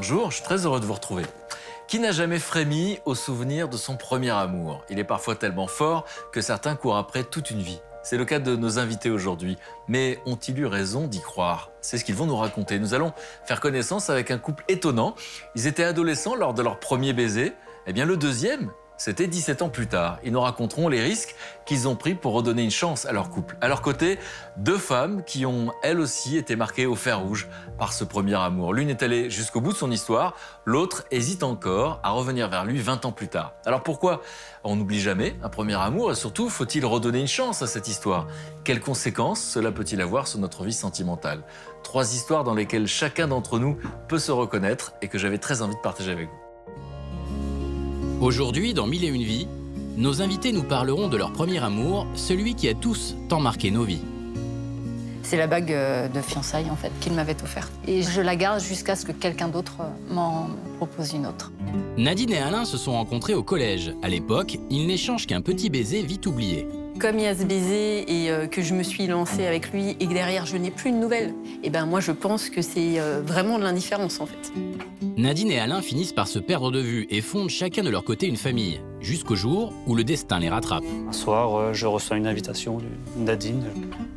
Bonjour, je suis très heureux de vous retrouver. Qui n'a jamais frémi au souvenir de son premier amour? Il est parfois tellement fort que certains courent après toute une vie. C'est le cas de nos invités aujourd'hui. Mais ont-ils eu raison d'y croire? C'est ce qu'ils vont nous raconter. Nous allons faire connaissance avec un couple étonnant. Ils étaient adolescents lors de leur premier baiser. Eh bien, le deuxième, c'était 17 ans plus tard. Ils nous raconteront les risques qu'ils ont pris pour redonner une chance à leur couple. À leur côté, deux femmes qui ont, elles aussi, été marquées au fer rouge par ce premier amour. L'une est allée jusqu'au bout de son histoire, l'autre hésite encore à revenir vers lui 20 ans plus tard. Alors pourquoi on n'oublie jamais un premier amour et surtout, faut-il redonner une chance à cette histoire? Quelles conséquences cela peut-il avoir sur notre vie sentimentale? Trois histoires dans lesquelles chacun d'entre nous peut se reconnaître et que j'avais très envie de partager avec vous. Aujourd'hui, dans Mille et une vies, nos invités nous parleront de leur premier amour, celui qui a tous tant marqué nos vies. C'est la bague de fiançailles, en fait, qu'il m'avait offerte. Et je la garde jusqu'à ce que quelqu'un d'autre m'en propose une autre. Nadine et Alain se sont rencontrés au collège. À l'époque, ils n'échangent qu'un petit baiser vite oublié. Comme il y a ce baiser et que je me suis lancée avec lui et que derrière, je n'ai plus de nouvelles, et ben moi, je pense que c'est vraiment de l'indifférence, en fait. Nadine et Alain finissent par se perdre de vue et fondent chacun de leur côté une famille, jusqu'au jour où le destin les rattrape. Un soir, je reçois une invitation de Nadine.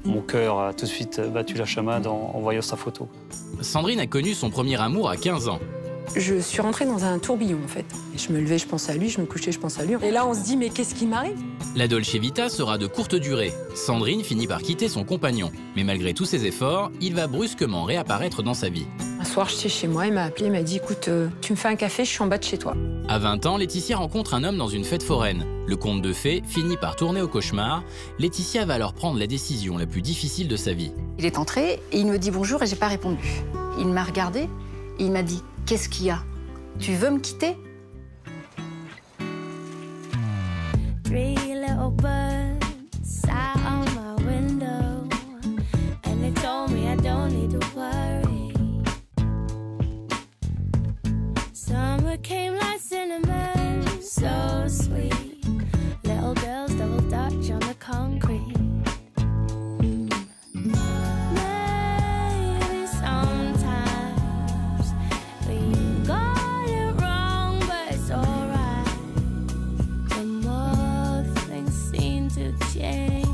Mon cœur a tout de suite battu la chamade en voyant sa photo. Sandrine a connu son premier amour à 15 ans. Je suis rentrée dans un tourbillon, en fait. Je me levais, je pensais à lui, je me couchais, je pensais à lui. Et là, on se dit, mais qu'est-ce qui m'arrive? La Dolce Vita sera de courte durée. Sandrine finit par quitter son compagnon. Mais malgré tous ses efforts, il va brusquement réapparaître dans sa vie. Un soir, j'étais chez moi, il m'a appelé, il m'a dit, écoute, tu me fais un café, je suis en bas de chez toi. À 20 ans, Laetitia rencontre un homme dans une fête foraine. Le conte de fées finit par tourner au cauchemar. Laetitia va alors prendre la décision la plus difficile de sa vie. Il est entré et il me dit bonjour et j'ai pas répondu. Il m'a regardé et il m'a dit, qu'est-ce qu'il y a? Tu veux me quitter? Three little birds sat on my window, and they told me I don't need to worry. Summer came like cinnamon, so sweet. Little girls double dutch on the concrete. Maybe sometimes we got it wrong, but it's alright. The more things seem to change,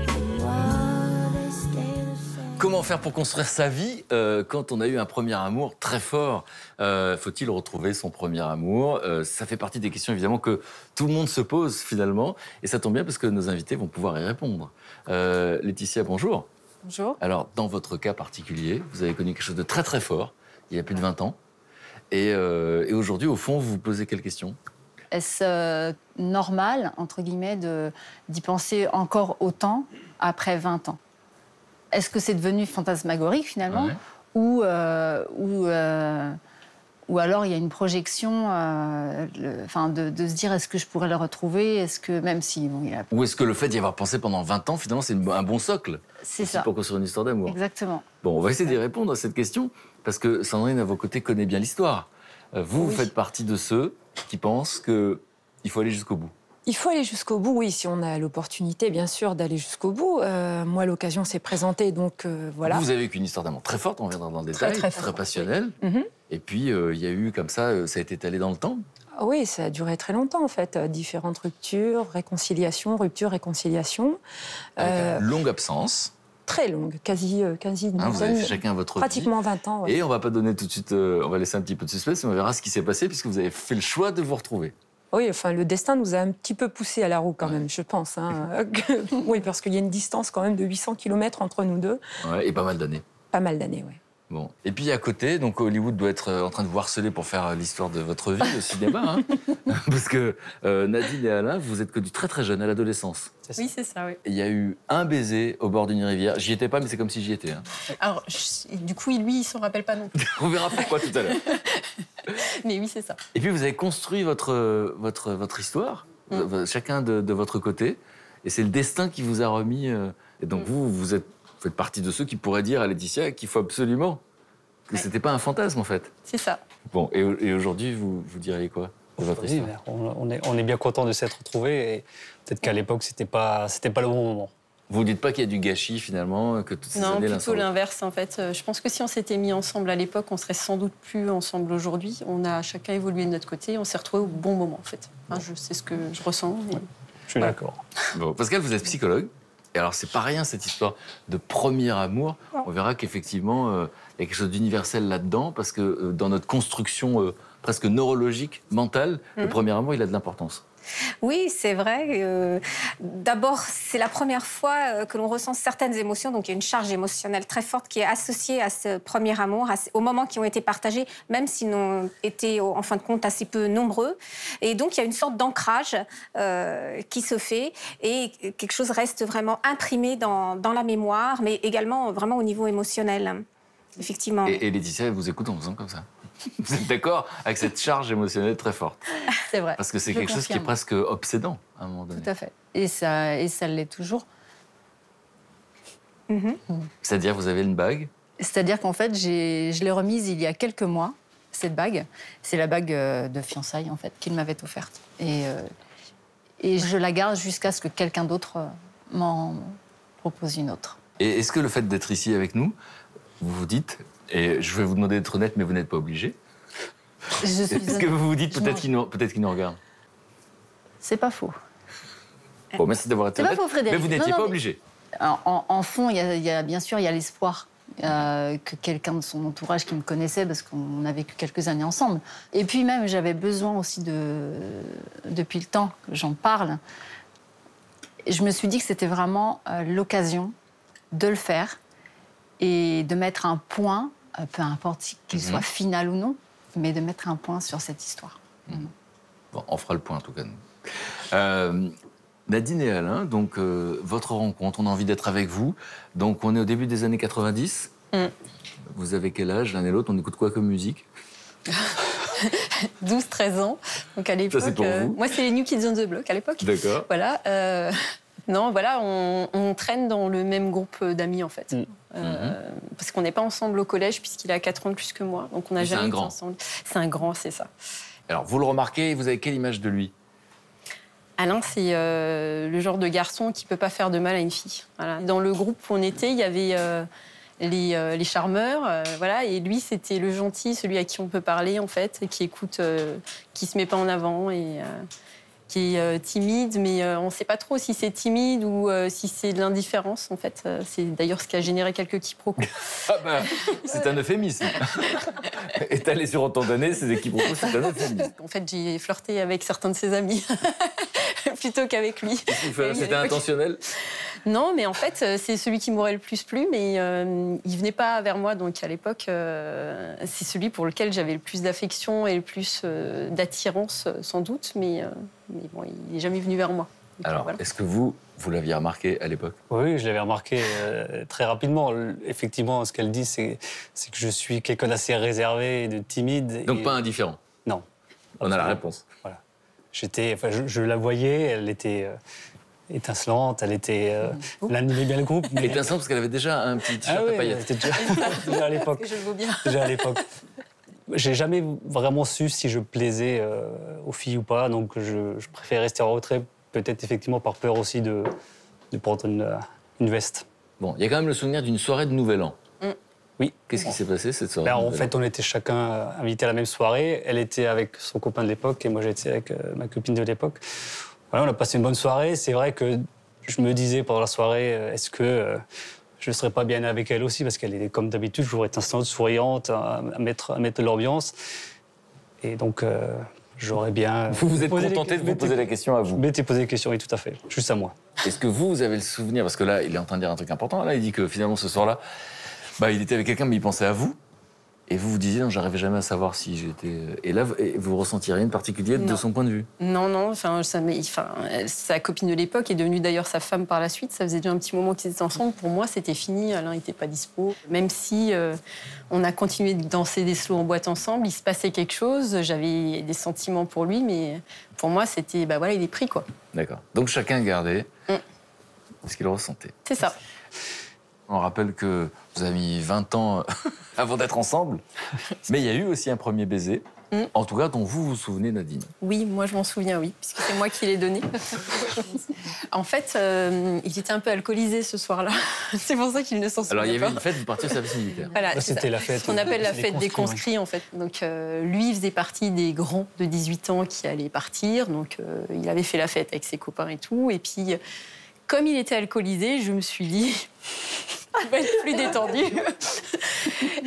the more they stay the same. Comment faire pour construire sa vie quand on a eu un premier amour très fort? Faut-il retrouver son premier amour? Ça fait partie des questions évidemment que tout le monde se pose finalement. Et ça tombe bien parce que nos invités vont pouvoir y répondre. Laetitia, bonjour. Bonjour. Alors, dans votre cas particulier, vous avez connu quelque chose de très très fort, il y a plus de 20 ans. Et aujourd'hui, au fond, vous vous posez quelle question? Est-ce normal, entre guillemets, d'y penser encore autant après 20 ans? Est-ce que c'est devenu fantasmagorique, finalement? Ouais. Ou alors il y a une projection de se dire est-ce que je pourrais le retrouver? Est-ce que, même si... Bon, il a... Ou est-ce que le fait d'y avoir pensé pendant 20 ans, finalement, c'est un bon socle? C'est ça. Pour construire une histoire d'amour. Exactement. Bon, on va essayer d'y répondre à cette question, parce que Sandrine, à vos côtés, connaît bien l'histoire. Vous Oui. faites partie de ceux qui pensent qu'il faut aller jusqu'au bout. Il faut aller jusqu'au bout, oui, si on a l'opportunité, bien sûr, d'aller jusqu'au bout. Moi, l'occasion s'est présentée, donc voilà. Vous avez vécu une histoire d'amour très forte, on reviendra dans le détail, très forte, passionnelle. Oui. Mhm. Et puis, il y a eu comme ça a été étalé dans le temps. Oui, ça a duré très longtemps, en fait. Différentes ruptures, réconciliation, rupture, réconciliation. Avec une longue absence. Très longue, quasi une Vous avez dizaine, fait chacun votre vie. pratiquement 20 ans. Ouais. Et on va pas donner tout de suite, on va laisser un petit peu de suspense, mais on verra ce qui s'est passé, puisque vous avez fait le choix de vous retrouver. Oui, enfin, le destin nous a un petit peu poussé à la roue quand même, je pense. Hein. Oui, parce qu'il y a une distance quand même de 800 km entre nous deux. Ouais, et pas mal d'années. Pas mal d'années, oui. Bon. Et puis à côté, donc Hollywood doit être en train de vous harceler pour faire l'histoire de votre vie au cinéma. Hein. Parce que Nadine et Alain, vous êtes connus très très jeunes, à l'adolescence. Oui, c'est ça, oui. Il y a eu un baiser au bord d'une rivière. J'y étais pas, mais c'est comme si j'y étais. Hein. Alors, du coup, lui, il s'en rappelle pas non plus. On verra pourquoi tout à l'heure. Mais oui, c'est ça. Et puis vous avez construit votre histoire, chacun de votre côté. Et c'est le destin qui vous a remis. Et donc vous faites partie de ceux qui pourraient dire à Laetitia qu'il faut absolument que c'était pas un fantasme en fait. C'est ça. Bon, et aujourd'hui, vous diriez quoi de votre Oui, histoire? on est bien content de s'être retrouvés et peut-être qu'à l'époque, c'était pas le bon moment. Vous ne dites pas qu'il y a du gâchis finalement, que toutes ces Non, années l'un plutôt sans l'autre. l'inverse en fait. Je pense que si on s'était mis ensemble à l'époque, on serait sans doute plus ensemble aujourd'hui. On a chacun évolué de notre côté, on s'est retrouvés au bon moment en fait. Enfin, c'est ce que je ressens. Et... Je suis d'accord. Bon, Pascal, vous êtes psychologue. Et alors, c'est pas rien cette histoire de premier amour. On verra qu'effectivement, il y a quelque chose d'universel là-dedans, parce que dans notre construction presque neurologique, mentale, le premier amour, il a de l'importance. Oui, c'est vrai. D'abord, c'est la première fois que l'on ressent certaines émotions. Donc, il y a une charge émotionnelle très forte qui est associée à ce premier amour, aux moments qui ont été partagés, même s'ils n'ont été, en fin de compte, assez peu nombreux. Et donc, il y a une sorte d'ancrage qui se fait et quelque chose reste vraiment imprimé dans la mémoire, mais également vraiment au niveau émotionnel. Effectivement. Et Laetitia, elle vous écoute en faisant comme ça. Vous êtes d'accord avec cette charge émotionnelle très forte? C'est vrai. Parce que c'est Je quelque chose qui est confirme. presque obsédant à un moment donné. Tout à fait. Et ça l'est toujours. C'est-à-dire, vous avez une bague. C'est-à-dire qu'en fait, je l'ai remise il y a quelques mois, cette bague. C'est la bague de fiançailles, en fait, qu'il m'avait offerte. Et je la garde jusqu'à ce que quelqu'un d'autre m'en propose une autre. Et est-ce que le fait d'être ici avec nous, vous vous dites, et je vais vous demander d'être honnête, mais vous n'êtes pas obligé, est-ce que vous vous dites peut-être qu'il nous regarde? C'est pas faux. Bon, merci d'avoir été C'est pas honnête, faux, Frédéric. mais vous n'étiez Non, pas mais- obligé. En fond, bien sûr, il y a l'espoir que quelqu'un de son entourage qui me connaissait, parce qu'on a vécu quelques années ensemble. Et puis même, j'avais besoin aussi depuis le temps que j'en parle, je me suis dit que c'était vraiment l'occasion de le faire et de mettre un point, peu importe qu'il soit final ou non, mais de mettre un point sur cette histoire. Bon, on fera le point en tout cas. Nous. Nadine et Alain, donc votre rencontre, on a envie d'être avec vous. Donc on est au début des années 90. Vous avez quel âge l'un et l'autre? On écoute quoi comme musique? 12-13 ans. Donc à l'époque, c'est pour vous. moi c'est les New Kids on the Block à l'époque. D'accord. Voilà. Non, voilà, on traîne dans le même groupe d'amis en fait. Parce qu'on n'est pas ensemble au collège puisqu'il a 4 ans de plus que moi. Donc on n'a Mais c'est jamais un été grand. ensemble. C'est un grand, c'est ça. Alors vous le remarquez, vous avez quelle image de lui? Alain, c'est le genre de garçon qui peut pas faire de mal à une fille. Voilà. Dans le groupe où on était, il y avait les charmeurs, voilà, et lui, c'était le gentil, celui à qui on peut parler en fait, et qui écoute, qui se met pas en avant et qui est timide, mais on ne sait pas trop si c'est timide ou si c'est de l'indifférence en fait. C'est d'ailleurs ce qui a généré quelques quiproquos. Ah ben, c'est un euphémisme. Étalé sur autant d'années, ces quiproquos, c'est un euphémisme. En fait, j'ai flirté avec certains de ses amis plutôt qu'avec lui. C'était intentionnel? Non, mais en fait, c'est celui qui m'aurait le plus plu, mais il venait pas vers moi. Donc à l'époque, c'est celui pour lequel j'avais le plus d'affection et le plus d'attirance, sans doute. Mais bon, il n'est jamais venu vers moi. Donc, Alors, voilà. est-ce que vous l'aviez remarqué à l'époque? Oui, je l'avais remarqué très rapidement. Effectivement, ce qu'elle dit, c'est que je suis quelqu'un d'assez réservé et de timide. Donc et... pas indifférent? Non. On a la réponse. Voilà. Je la voyais, elle était étincelante, elle était... elle animait bien le groupe. Mais... Étincelante parce qu'elle avait déjà un petit t-shirt Ah oui, à paillettes. c'était déjà à l'époque. Je le vaux bien. Déjà à l'époque. J'ai jamais vraiment su si je plaisais aux filles ou pas, donc je préfère rester en retrait, peut-être effectivement par peur aussi de prendre une veste. Bon, il y a quand même le souvenir d'une soirée de Nouvel An. Oui. Qu'est-ce qui s'est passé cette soirée? En fait, on était chacun invités à la même soirée. Elle était avec son copain de l'époque et moi j'étais avec ma copine de l'époque. Voilà, on a passé une bonne soirée. C'est vrai que je me disais pendant la soirée, est-ce que je ne serais pas bien avec elle aussi, parce qu'elle est comme d'habitude toujours étincelante, souriante, à mettre de l'ambiance. Et donc, j'aurais bien... Vous êtes contenté de vous poser la question à vous? Je m'étais posé la question, oui, tout à fait. Juste à moi. Est-ce que vous avez le souvenir, parce que là, il est en train de dire un truc important, là, il dit que finalement, ce soir-là, il était avec quelqu'un, mais il pensait à vous, et vous vous disiez, non, j'arrivais jamais à savoir si j'étais... Et là, vous ressentiez rien de particulier de son point de vue? Non, sa copine de l'époque est devenue d'ailleurs sa femme par la suite. Ça faisait déjà un petit moment qu'ils étaient ensemble. Pour moi, c'était fini. Alain n'était pas dispo. Même si on a continué de danser des slows en boîte ensemble, il se passait quelque chose. J'avais des sentiments pour lui, mais pour moi, c'était, il est pris, quoi. D'accord. Donc chacun gardait ce qu'il ressentait. C'est ça. On rappelle que vous avez mis 20 ans avant d'être ensemble, mais il y a eu aussi un premier baiser. En tout cas, dont vous vous souvenez, Nadine. Oui, moi je m'en souviens, oui, puisque c'est moi qui l'ai donné. En fait, il était un peu alcoolisé ce soir-là. C'est pour ça qu'il ne s'en souvient pas. Alors, il y avait une fête, vous partiez au service militaire. Voilà, Là, c'est c'était ça. la fête. Ce qu'on appelle la fête des conscrits, conscrits, en fait. Donc, lui, il faisait partie des grands de 18 ans qui allaient partir. Donc, il avait fait la fête avec ses copains et tout. Et puis, comme il était alcoolisé, je me suis dit, il va être plus détendu.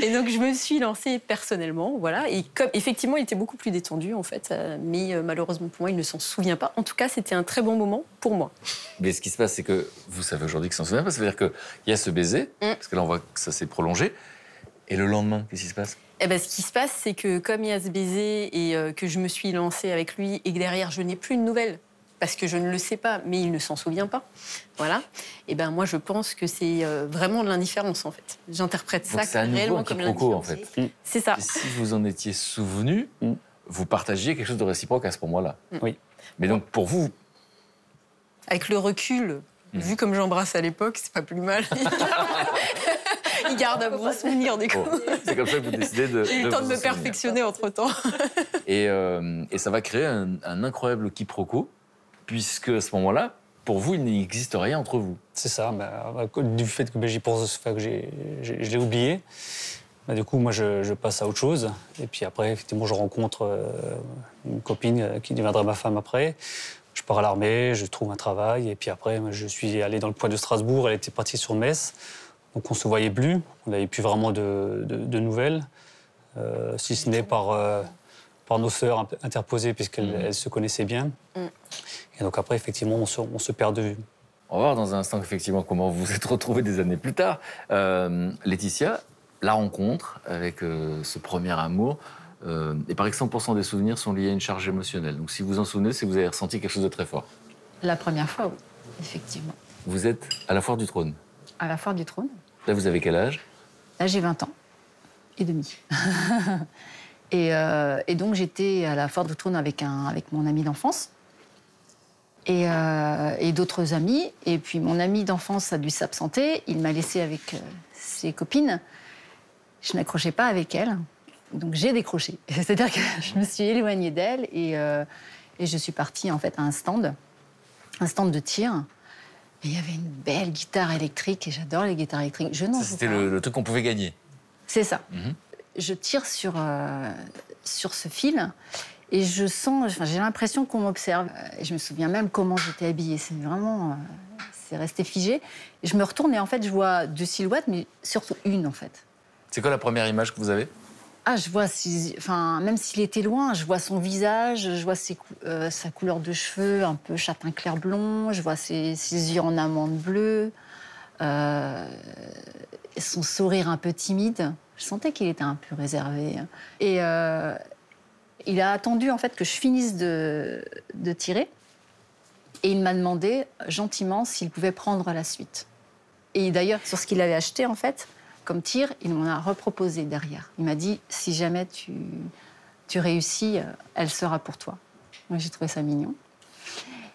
Et donc, je me suis lancée personnellement, voilà. Et comme, effectivement, il était beaucoup plus détendu, en fait. Mais malheureusement pour moi, il ne s'en souvient pas. En tout cas, c'était un très bon moment pour moi. Mais ce qui se passe, c'est que vous savez aujourd'hui qu'il s'en souvient pas. Ça veut dire qu'il y a ce baiser, parce que là, on voit que ça s'est prolongé. Et le lendemain, qu'est-ce qui se passe? Eh ben, ce qui se passe, c'est que comme il y a ce baiser et que je me suis lancée avec lui et que derrière, je n'ai plus de nouvelles, parce que je ne le sais pas, mais il ne s'en souvient pas. Voilà. Et ben moi, je pense que c'est vraiment de l'indifférence, en fait. J'interprète ça c'est à nouveau réellement un comme quiproquo, en l'indifférence. fait. C'est ça. Et si vous en étiez souvenu, vous partagiez quelque chose de réciproque à ce moment-là. Oui. Mais donc, pour vous, Avec le recul, vu comme j'embrasse à l'époque, c'est pas plus mal. Il garde un bon souvenir, du coup. bon, c'est comme ça que vous décidez de. J'ai eu le temps de vous me en souvenir. perfectionner entre-temps. Et ça va créer un incroyable quiproquo, puisque à ce moment-là, pour vous, il n'existe rien entre vous. C'est ça. Du fait que j'y pense, que je l'ai oublié, du coup, moi, je passe à autre chose. Et puis après, effectivement, je rencontre une copine qui deviendra ma femme après. Je pars à l'armée, je trouve un travail. Et puis après, je suis allé dans le Poids de Strasbourg. Elle était partie sur Metz. Donc on ne se voyait plus. On n'avait plus vraiment de nouvelles, si ce n'est par nos sœurs interposées, puisqu'elles se connaissaient bien. Et donc après, effectivement, on se perd de vue. On va voir dans un instant, effectivement, comment vous vous êtes retrouvés des années plus tard. Laetitia, la rencontre avec ce premier amour, il paraît que 100% des souvenirs sont liés à une charge émotionnelle. Donc si vous en souvenez, c'est que vous avez ressenti quelque chose de très fort. La première fois, oui, effectivement. Vous êtes à la Foire du Trône. À la Foire du Trône. Là, vous avez quel âge? Là, j'ai 20 ans et demi. et donc, j'étais à la Foire du Trône avec mon ami d'enfance et d'autres amis. Et puis, mon ami d'enfance a dû s'absenter. Il m'a laissée avec ses copines. Je n'accrochais pas avec elle. Donc, j'ai décroché. C'est-à-dire que je me suis éloignée d'elle et je suis partie, en fait, à un stand de tir. Et il y avait une belle guitare électrique, et j'adore les guitares électriques. Je n'en joue C'était pas. le truc qu'on pouvait gagner. C'est ça. Je tire sur ce fil, et je sens, j'ai l'impression qu'on m'observe. Et je me souviens même comment j'étais habillée. C'est vraiment, c'est resté figé. Et je me retourne, et en fait, je vois deux silhouettes, mais surtout une, en fait. C'est quoi la première image que vous avez? Ah, je vois, même s'il était loin, je vois son visage, je vois sa couleur de cheveux, un peu châtain clair blond, je vois ses yeux en amande bleue, son sourire un peu timide. Je sentais qu'il était un peu réservé. Et il a attendu, en fait, que je finisse de tirer. Et il m'a demandé, gentiment, s'il pouvait prendre la suite. Et d'ailleurs, sur ce qu'il avait acheté, en fait, comme tir, il m'en a reproposé derrière. Il m'a dit, si jamais tu réussis, elle sera pour toi. Moi, j'ai trouvé ça mignon.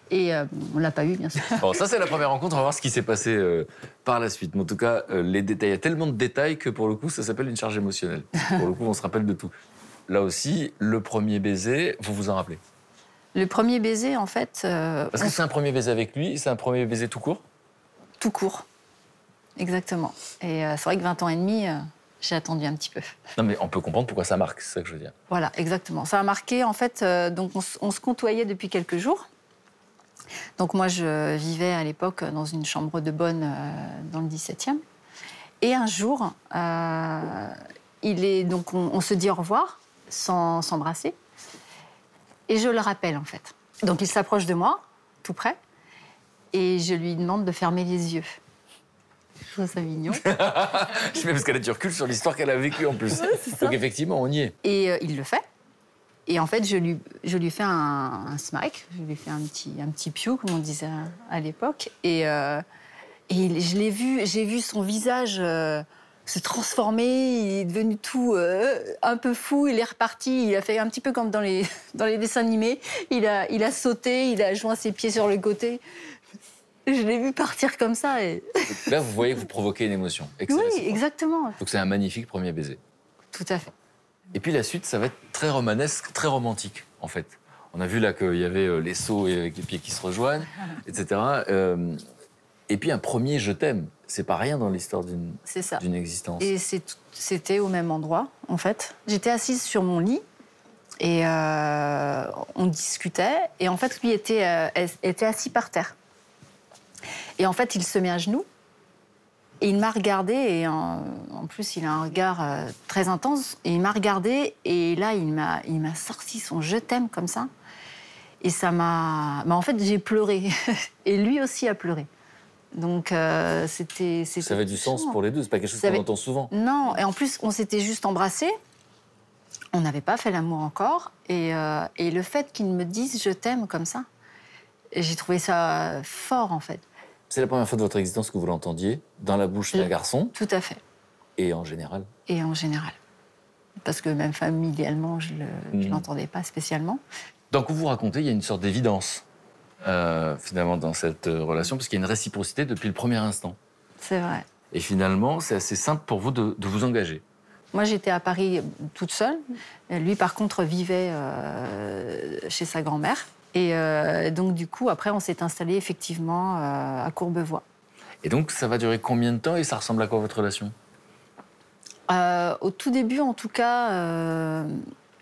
Et on ne l'a pas eu, bien sûr. Bon, ça, c'est la première rencontre. On va voir ce qui s'est passé par la suite. Mais en tout cas, les détails, il y a tellement de détails que pour le coup, ça s'appelle une charge émotionnelle. Pour le coup, on se rappelle de tout. Là aussi, le premier baiser, vous vous en rappelez? Le premier baiser, en fait... Parce que c'est un premier baiser avec lui, c'est un premier baiser tout court? Tout court. Exactement. Et c'est vrai que 20 ans et demi, j'ai attendu un petit peu. Non, mais on peut comprendre pourquoi ça marque, c'est ça que je veux dire. Voilà, exactement. Ça a marqué, en fait, donc on se côtoyait depuis quelques jours. Donc moi, je vivais à l'époque dans une chambre de bonne dans le 17e. Et un jour, on se dit au revoir, sans s'embrasser. Et je le rappelle, en fait. Donc il s'approche de moi, tout près, et je lui demande de fermer les yeux. Je trouve ça mignon. Je sais parce qu'elle a du recul sur l'histoire qu'elle a vécue en plus. Donc effectivement, on y est. Et il le fait. Et en fait, je lui fais un smike, je lui fais un petit piou, comme on disait à l'époque. Et je l'ai vu, j'ai vu son visage se transformer. Il est devenu tout un peu fou. Il est reparti. Il a fait un petit peu comme dans les dessins animés. Il a sauté. Il a joint ses pieds sur le côté. Je l'ai vu partir comme ça. Et... Là, vous voyez que vous provoquez une émotion. Oui, exactement. Donc c'est un magnifique premier baiser. Tout à fait. Et puis la suite, ça va être très romanesque, très romantique, en fait. On a vu là qu'il y avait les seaux avec les pieds qui se rejoignent, etc. Et puis un premier « je t'aime », c'est pas rien dans l'histoire C'est ça. d'une existence. Et c'était au même endroit, en fait. J'étais assise sur mon lit et on discutait. Et en fait, lui était assis par terre. Et en fait, il se met à genoux. Et il m'a regardé, et en plus, il a un regard très intense. Et il m'a regardé, et là, il m'a sorti son « je t'aime » comme ça. Et ça m'a... en fait, j'ai pleuré. Et lui aussi a pleuré. Donc, c'était Ça avait du sens pour les deux, c'est pas quelque chose qu'on entend souvent. Non, et en plus, on s'était juste embrassés. On n'avait pas fait l'amour encore. Et le fait qu'il me dise « je t'aime » comme ça, j'ai trouvé ça fort, en fait. C'est la première fois de votre existence que vous l'entendiez dans la bouche d'un garçon. Tout à fait. Et en général. Et en général. Parce que même familialement, je ne l'entendais pas spécialement. Donc, vous racontez, il y a une sorte d'évidence, finalement, dans cette relation, parce qu'il y a une réciprocité depuis le premier instant. C'est vrai. Et finalement, c'est assez simple pour vous de vous engager. Moi, j'étais à Paris toute seule. Lui, par contre, vivait chez sa grand-mère. Et donc, du coup, après, on s'est installé effectivement à Courbevoie. Et donc, ça va durer combien de temps et ça ressemble à quoi votre relation ? Au tout début, en tout cas,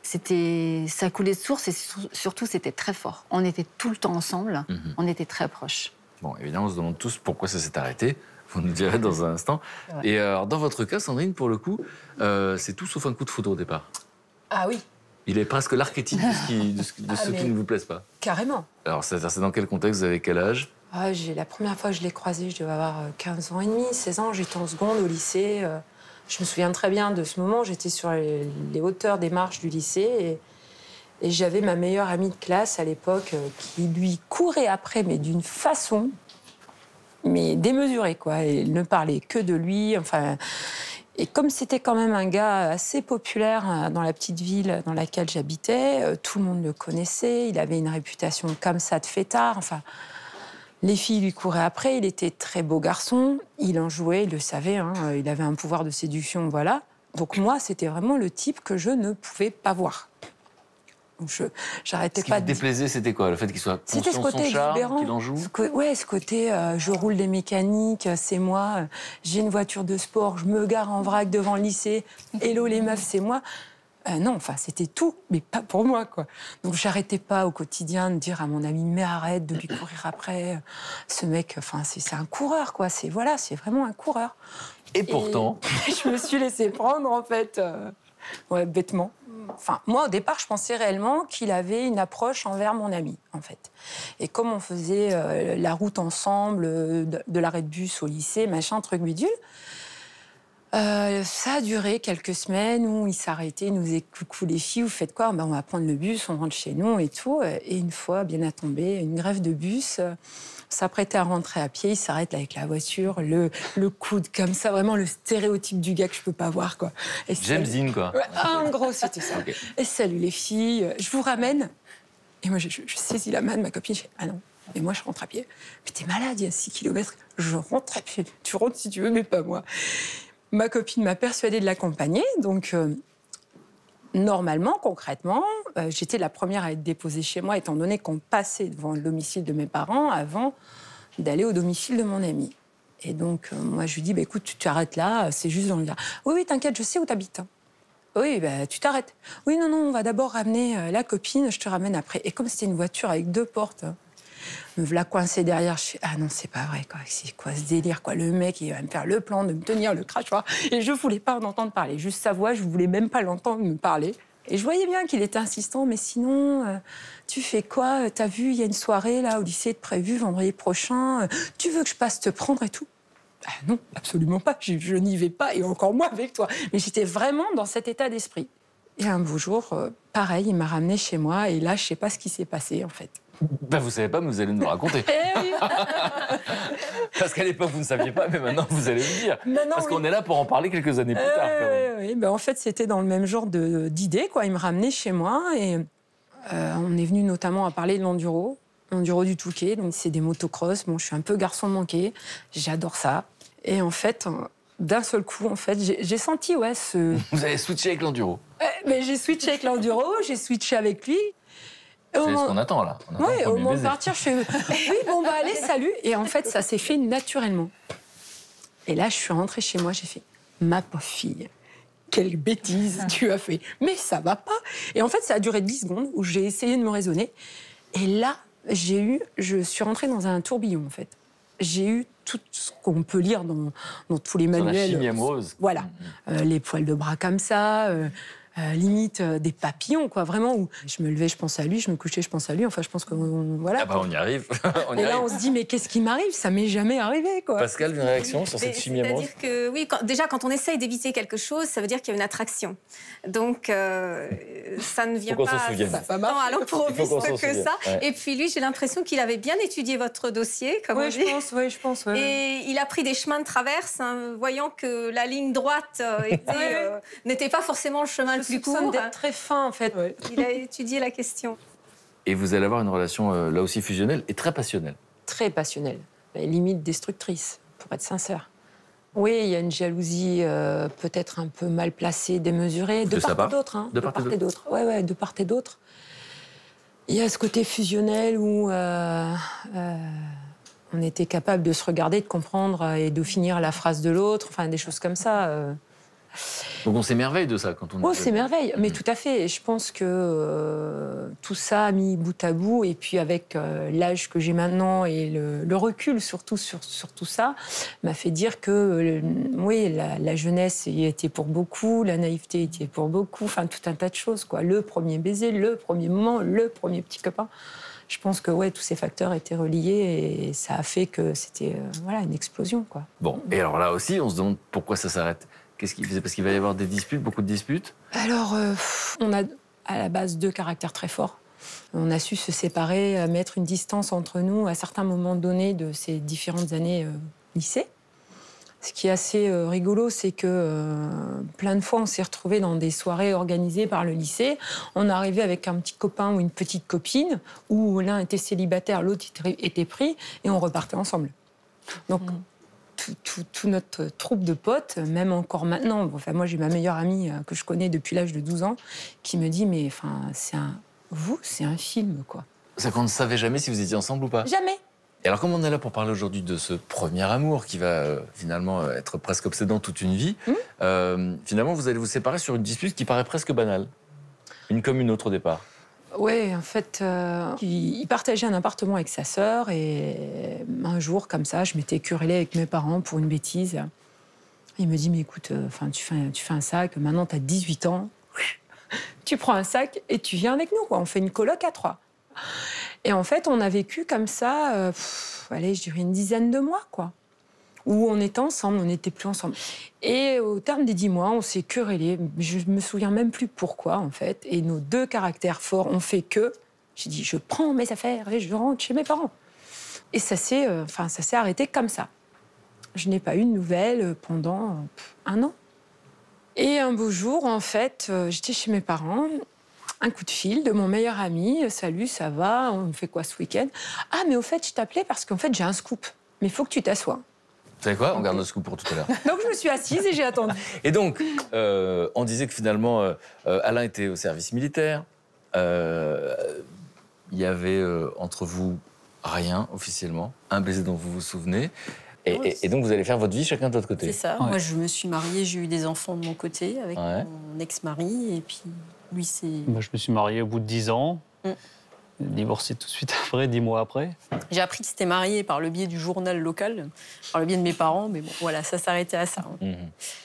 ça coulait de source et surtout, c'était très fort. On était tout le temps ensemble, on était très proches. Bon, évidemment, on se demande tous pourquoi ça s'est arrêté. Vous nous direz dans un instant. Ouais. Et alors, dans votre cas, Sandrine, pour le coup, c'est tout sauf un coup de foudre au départ. Ah oui. Il est presque l'archétype de ceux qui ne vous plaisent pas. Carrément. Alors, c'est dans quel contexte ? Vous avez quel âge ? La première fois que je l'ai croisé, je devais avoir 15 ans et demi, 16 ans. J'étais en seconde au lycée. Je me souviens très bien de ce moment. J'étais sur les hauteurs des marches du lycée et j'avais ma meilleure amie de classe à l'époque qui lui courait après, mais d'une façon démesurée, quoi. Et elle ne parlait que de lui. Enfin, et comme c'était quand même un gars assez populaire dans la petite ville dans laquelle j'habitais, tout le monde le connaissait. Il avait une réputation comme ça de fêtard. Enfin, les filles lui couraient après. Il était très beau garçon. Il en jouait, il le savait. Il avait un pouvoir de séduction, voilà. Donc moi, c'était vraiment le type que je ne pouvais pas voir. Donc j'arrêtais pas de... Ce qui vous déplaisait, c'était quoi ? Le fait qu'il soit conscient de son charme, qu'il en joue ? Ce côté, je roule des mécaniques, c'est moi. J'ai une voiture de sport, je me gare en vrac devant le lycée. Hello les meufs, c'est moi. Non, enfin, c'était tout, mais pas pour moi, quoi. Donc, j'arrêtais pas au quotidien de dire à mon ami, mais arrête de lui courir après. Ce mec, enfin, c'est un coureur, quoi. C'est vraiment un coureur. Et pourtant... je me suis laissée prendre, en fait, bêtement. Enfin, moi, au départ, je pensais réellement qu'il avait une approche envers mon ami, en fait. Et comme on faisait la route ensemble, de l'arrêt de bus au lycée, machin, truc bidule, ça a duré quelques semaines où il s'arrêtait, il nous disait « Coucou les filles, vous faites quoi ?» On va prendre le bus, on rentre chez nous et tout. Et une fois, bien à tomber, une grève de bus, s'apprêtait à rentrer à pied, il s'arrête avec la voiture, le coude comme ça, vraiment le stéréotype du gars que je peux pas voir, quoi. James Dean, quoi. Ouais, en gros, c'était ça. Okay. Et salut les filles, je vous ramène. Et moi, je saisis la main de ma copine, je dis « Ah non, mais moi je rentre à pied. » « Mais t'es malade, il y a 6 km, je rentre à pied. Tu rentres si tu veux, mais pas moi. » Ma copine m'a persuadée de l'accompagner, donc normalement, concrètement, j'étais la première à être déposée chez moi, étant donné qu'on passait devant le domicile de mes parents avant d'aller au domicile de mon ami. Et donc, moi, je lui dis, écoute, tu t'arrêtes là, c'est juste dans le gars. Oui, t'inquiète, je sais où t'habites. Oui, tu t'arrêtes. Oui, non, on va d'abord ramener la copine, je te ramène après. Et comme c'était une voiture avec 2 portes, me voilà coincée derrière, je fais « Ah non, c'est pas vrai, quoi. C'est quoi ce délire, quoi. Le mec, il va me faire le plan de me tenir le crachoir. » Et je voulais pas en entendre parler. Juste sa voix, je voulais même pas l'entendre me parler. Et je voyais bien qu'il était insistant. « Mais sinon, tu fais quoi ? T'as vu, il y a une soirée, là, au lycée de prévu, vendredi prochain. Tu veux que je passe te prendre et tout ?» Ah non, absolument pas. Je n'y vais pas, et encore moins avec toi. Mais j'étais vraiment dans cet état d'esprit. Et un beau jour, pareil, il m'a ramenée chez moi. Et là, je sais pas ce qui s'est passé, en fait. Ben, vous savez pas, mais vous allez nous le raconter. Oui. Parce qu'à l'époque, vous ne saviez pas, mais maintenant, vous allez le dire. Maintenant, parce qu'on est là pour en parler quelques années plus tard. Quand même. Oui, ben, en fait, c'était dans le même genre d'idée, quoi. Il me ramenait chez moi et on est venu notamment à parler de l'enduro du Touquet. Donc, c'est des motocross. Bon, je suis un peu garçon manqué. J'adore ça. Et en fait, d'un seul coup, en fait, j'ai senti, ouais, ce... Vous avez switché avec l'enduro. Mais j'ai switché avec l'enduro, j'ai switché avec lui. C'est ce qu'on attend, là. On attend Oui, le au premier moment de baiser. partir, je fais oui, bon, bah allez, salut. Et en fait, ça s'est fait naturellement. Et là, je suis rentrée chez moi, j'ai fait ma pauvre fille, quelle bêtise tu as fait. Mais ça va pas. Et en fait, ça a duré 10 secondes où j'ai essayé de me raisonner. Et là, je suis rentrée dans un tourbillon, en fait. J'ai eu tout ce qu'on peut lire dans tous les Sur manuels. la chimie amoureuse. Voilà. Les poils de bras comme ça, limite des papillons, quoi, vraiment. Où je me levais, je pensais à lui, je me couchais, je pensais à lui. Enfin, je pense que voilà. Ah bah on y arrive. On y Et là, arrive. on se dit, mais qu'est-ce qui m'arrive? Ça m'est jamais arrivé, quoi. Pascal, une réaction sur cette chimie amoureuse? C'est-à-dire que, oui, déjà, quand on essaye d'éviter quelque chose, ça veut dire qu'il y a une attraction. Donc, ça ne vient Faut qu'on pas s'en souvienne. tant à Il faut qu'on s'en l'improviste que souvienne. ça. Ouais. Et puis, lui, j'ai l'impression qu'il avait bien étudié votre dossier, comme on Oui, dit. je pense. Ouais. Et il a pris des chemins de traverse, hein, voyant que la ligne droite n'était pas forcément le chemin le plus court. soupçonne d'être très fin, en fait. Il a étudié la question. Et vous allez avoir une relation là aussi fusionnelle et très passionnelle. Très passionnelle, limite destructrice, pour être sincère. Oui, il y a une jalousie peut-être un peu mal placée, démesurée, de sa part part et d'autre. Hein, De part et d'autre. Ouais, de part et d'autre. Il y a ce côté fusionnel où on était capable de se regarder, de comprendre et de finir la phrase de l'autre, enfin des choses comme ça. Donc on s'émerveille de ça quand on... Oh, c'est merveille, mais tout à fait. Et je pense que tout ça a mis bout à bout, et puis avec l'âge que j'ai maintenant et le recul surtout sur tout ça, m'a fait dire que oui, la jeunesse y était pour beaucoup, la naïveté y était pour beaucoup, enfin tout un tas de choses, quoi. Le premier baiser, le premier moment, le premier petit copain. Je pense que ouais, tous ces facteurs étaient reliés et ça a fait que c'était voilà, une explosion, quoi. Bon, et alors là aussi, on se demande pourquoi ça s'arrête. Qu'est-ce qui faisait? Parce qu'il va y avoir des disputes, beaucoup de disputes? Alors, on a à la base 2 caractères très forts. On a su se séparer, mettre une distance entre nous à certains moments donnés de ces différentes années lycée. Ce qui est assez rigolo, c'est que plein de fois, on s'est retrouvés dans des soirées organisées par le lycée. On arrivait avec un petit copain ou une petite copine, où l'un était célibataire, l'autre était pris, et on repartait ensemble. Donc, tout notre troupe de potes, même encore maintenant, enfin, moi j'ai ma meilleure amie que je connais depuis l'âge de 12 ans, qui me dit, mais enfin, c'est un film, quoi. C'est qu'on ne savait jamais si vous étiez ensemble ou pas. Jamais. Et alors, comme on est là pour parler aujourd'hui de ce premier amour qui va finalement être presque obsédant toute une vie, finalement, vous allez vous séparer sur une dispute qui paraît presque banale. Une comme une autre au départ. Oui, en fait, il partageait un appartement avec sa sœur et un jour, comme ça, je m'étais querellée avec mes parents pour une bêtise. Il me dit, mais écoute, tu fais un sac, maintenant tu as 18 ans, tu prends un sac et tu viens avec nous, quoi. On fait une coloc à 3. Et en fait, on a vécu comme ça, allez, je dirais une dizaine de mois, quoi. Où on était ensemble, on n'était plus ensemble. Et au terme des 10 mois, on s'est querellés. Je me souviens même plus pourquoi, en fait. Et nos 2 caractères forts ont fait que j'ai dit, je prends mes affaires et je rentre chez mes parents. Et ça s'est arrêté comme ça. Je n'ai pas eu de nouvelles pendant 1 an. Et un beau jour, en fait, j'étais chez mes parents. Un coup de fil de mon meilleur ami. Salut, ça va? On fait quoi ce week-end? Ah, mais au fait, je t'appelais parce qu'en fait, j'ai un scoop. Mais il faut que tu t'assoies. Vous savez quoi? On garde le scoop pour tout à l'heure. Donc, je me suis assise et j'ai attendu. Et donc, on disait que finalement, Alain était au service militaire. Il y avait entre vous rien, officiellement. Un baiser dont vous vous souvenez. Et donc, vous allez faire votre vie chacun de votre côté. C'est ça. Ouais. Moi, je me suis mariée, j'ai eu des enfants de mon côté avec Ouais. mon ex-mari. Et puis, lui, c'est... Moi, je me suis marié au bout de 10 ans. Divorcé tout de suite après, 10 mois après. J'ai appris qu'il s'était marié par le biais du journal local, par le biais de mes parents. Mais bon, voilà, ça s'arrêtait à ça.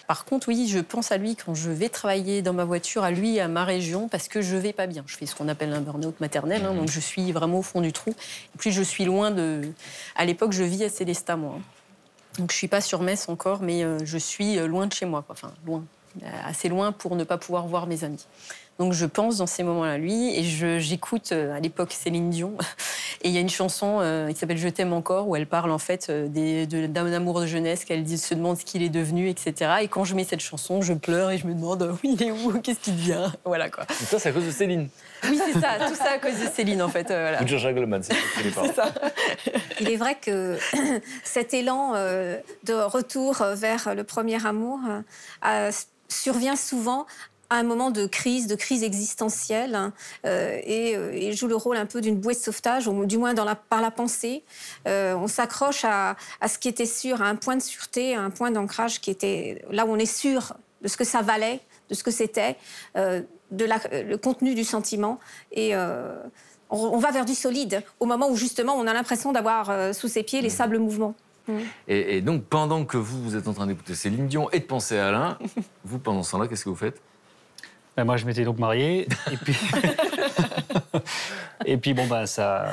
Par contre, oui, je pense à lui quand je vais travailler dans ma voiture, à lui, à ma région, parce que je vais pas bien. Je fais ce qu'on appelle un burn-out maternel, donc je suis vraiment au fond du trou. Et puis, je suis loin de... À l'époque, je vis à Célestat, moi. Donc, je suis pas sur Metz encore, mais je suis loin de chez moi, quoi. Enfin, loin. Assez loin pour ne pas pouvoir voir mes amis. Donc je pense dans ces moments-là à lui et j'écoute à l'époque Céline Dion. Et il y a une chanson qui s'appelle Je t'aime encore où elle parle en fait d'un amour de jeunesse, qu'elle se demande ce qu'il est devenu, etc. Et quand je mets cette chanson, je pleure et je me demande il est où, qu'est-ce qu'il devient, voilà quoi. Et ça, c'est à cause de Céline. Oui, c'est ça, tout ça à cause de Céline en fait. Voilà. Ou de Jean-Jacques Goldman, c'est ça. Il est vrai que cet élan de retour vers le premier amour survient souvent à un moment de crise existentielle, et joue le rôle un peu d'une bouée de sauvetage, ou du moins par la pensée. On s'accroche à ce qui était sûr, à un point de sûreté, à un point d'ancrage qui était là où on est sûr de ce que ça valait, de ce que c'était, le contenu du sentiment. Et on va vers du solide, au moment où justement on a l'impression d'avoir sous ses pieds les sables mouvants. Et donc, pendant que vous êtes en train d'écouter Céline Dion et de penser à Alain, vous, pendant ce temps-là, qu'est-ce que vous faites? Ben moi, je m'étais donc marié, et puis... et puis, bon, ben, ça...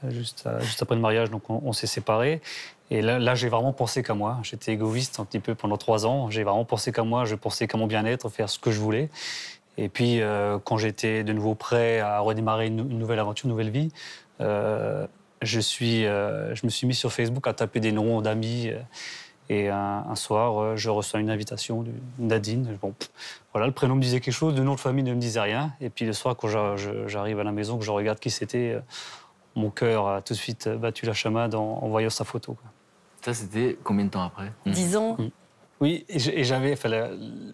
Juste après le mariage, donc, on s'est séparés. Et là, j'ai vraiment pensé qu'à moi. J'étais égoïste un petit peu pendant 3 ans. J'ai vraiment pensé qu'à moi, je pensais qu'à mon bien-être, faire ce que je voulais. Et puis, quand j'étais de nouveau prêt à redémarrer une nouvelle aventure, une nouvelle vie, je me suis mis sur Facebook à taper des noms d'amis. Et un soir, je reçois une invitation de Nadine. Bon, voilà, le prénom me disait quelque chose, le nom de famille ne me disait rien. Et puis le soir, quand j'arrive à la maison, que je regarde qui c'était, mon cœur a tout de suite battu la chamade en voyant sa photo, quoi. Ça, c'était combien de temps après? 10 ans. Oui, et j'avais,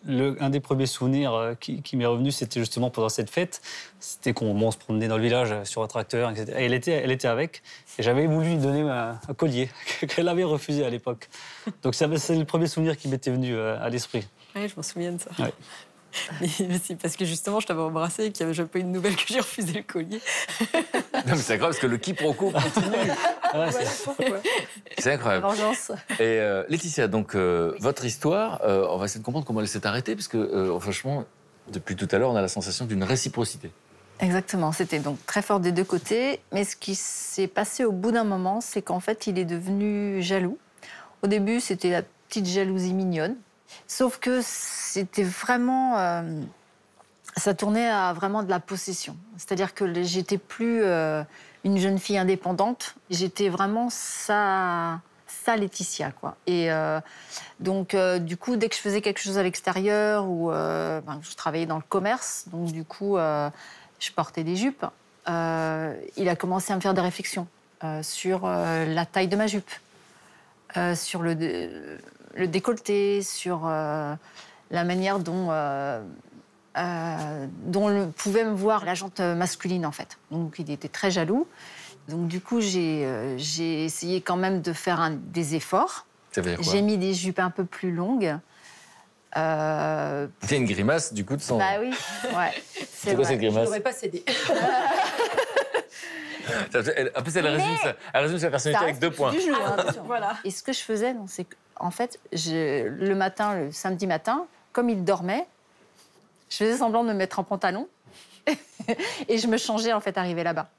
un des premiers souvenirs qui m'est revenu, c'était justement pendant cette fête. C'était qu'on se promenait dans le village sur un tracteur, etc. Et elle était avec, et j'avais voulu lui donner un collier qu'elle avait refusé à l'époque. Donc c'est le premier souvenir qui m'était venu à l'esprit. Oui, je m'en souviens de ça. Ouais. Mais c'est parce que justement, je t'avais embrassé et qu'il n'y avait jamais pas eu de nouvelle que j'ai refusé le collier. Non, mais c'est grave parce que le quiproquo continue. C'est incroyable. Vengeance. Et Laetitia, donc votre histoire, on va essayer de comprendre comment elle s'est arrêtée, parce que franchement, depuis tout à l'heure, on a la sensation d'une réciprocité. Exactement, c'était donc très fort des deux côtés. Mais ce qui s'est passé au bout d'un moment, c'est qu'en fait, il est devenu jaloux. Au début, c'était la petite jalousie mignonne. Sauf que c'était vraiment... ça tournait à vraiment de la possession. C'est-à-dire que j'étais plus une jeune fille indépendante. J'étais vraiment sa Laetitia, quoi. Et donc, du coup, dès que je faisais quelque chose à l'extérieur ou je travaillais dans le commerce, donc du coup, je portais des jupes, il a commencé à me faire des réflexions sur la taille de ma jupe, sur le décolleté, sur la manière dont pouvait me voir la jante masculine, en fait. Donc, il était très jaloux. Donc, du coup, j'ai essayé quand même de faire des efforts. Ça veut dire quoi? J'ai mis des jupes un peu plus longues. C'est une grimace, du coup, de son... Bah oui, ouais. C'est quoi cette grimace? Je n'aurais pas cédé. En plus, elle résume sa personnalité avec 2 points. Du jeu, hein, Voilà. Et ce que je faisais, c'est qu'en fait, le samedi matin, comme il dormait, je faisais semblant de me mettre en pantalon et je me changeais, en fait, arrivé là-bas.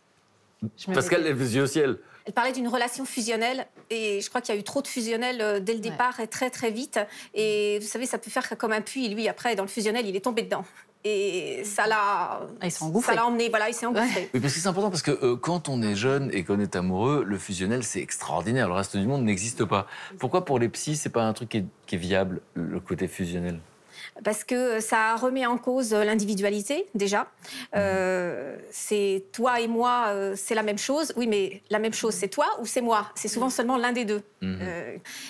Pascal lève les yeux au ciel. Elle parlait d'une relation fusionnelle, et je crois qu'il y a eu trop de fusionnel dès le départ, et très très vite. Et vous savez, ça peut faire comme un puits. Lui, après, dans le fusionnel, il est tombé dedans. Et ça l'a... Il s'est engouffré. Ça l'a emmené, voilà, il s'est engouffré. Oui, parce que c'est important, parce que quand on est jeune et qu'on est amoureux, le fusionnel, c'est extraordinaire. Le reste du monde n'existe pas. Pourquoi pour les psys, c'est pas un truc qui est viable, le côté fusionnel? Parce que ça remet en cause l'individualité, déjà. C'est toi et moi, c'est la même chose. Oui, mais la même chose, c'est toi ou c'est moi? C'est souvent seulement l'un des deux.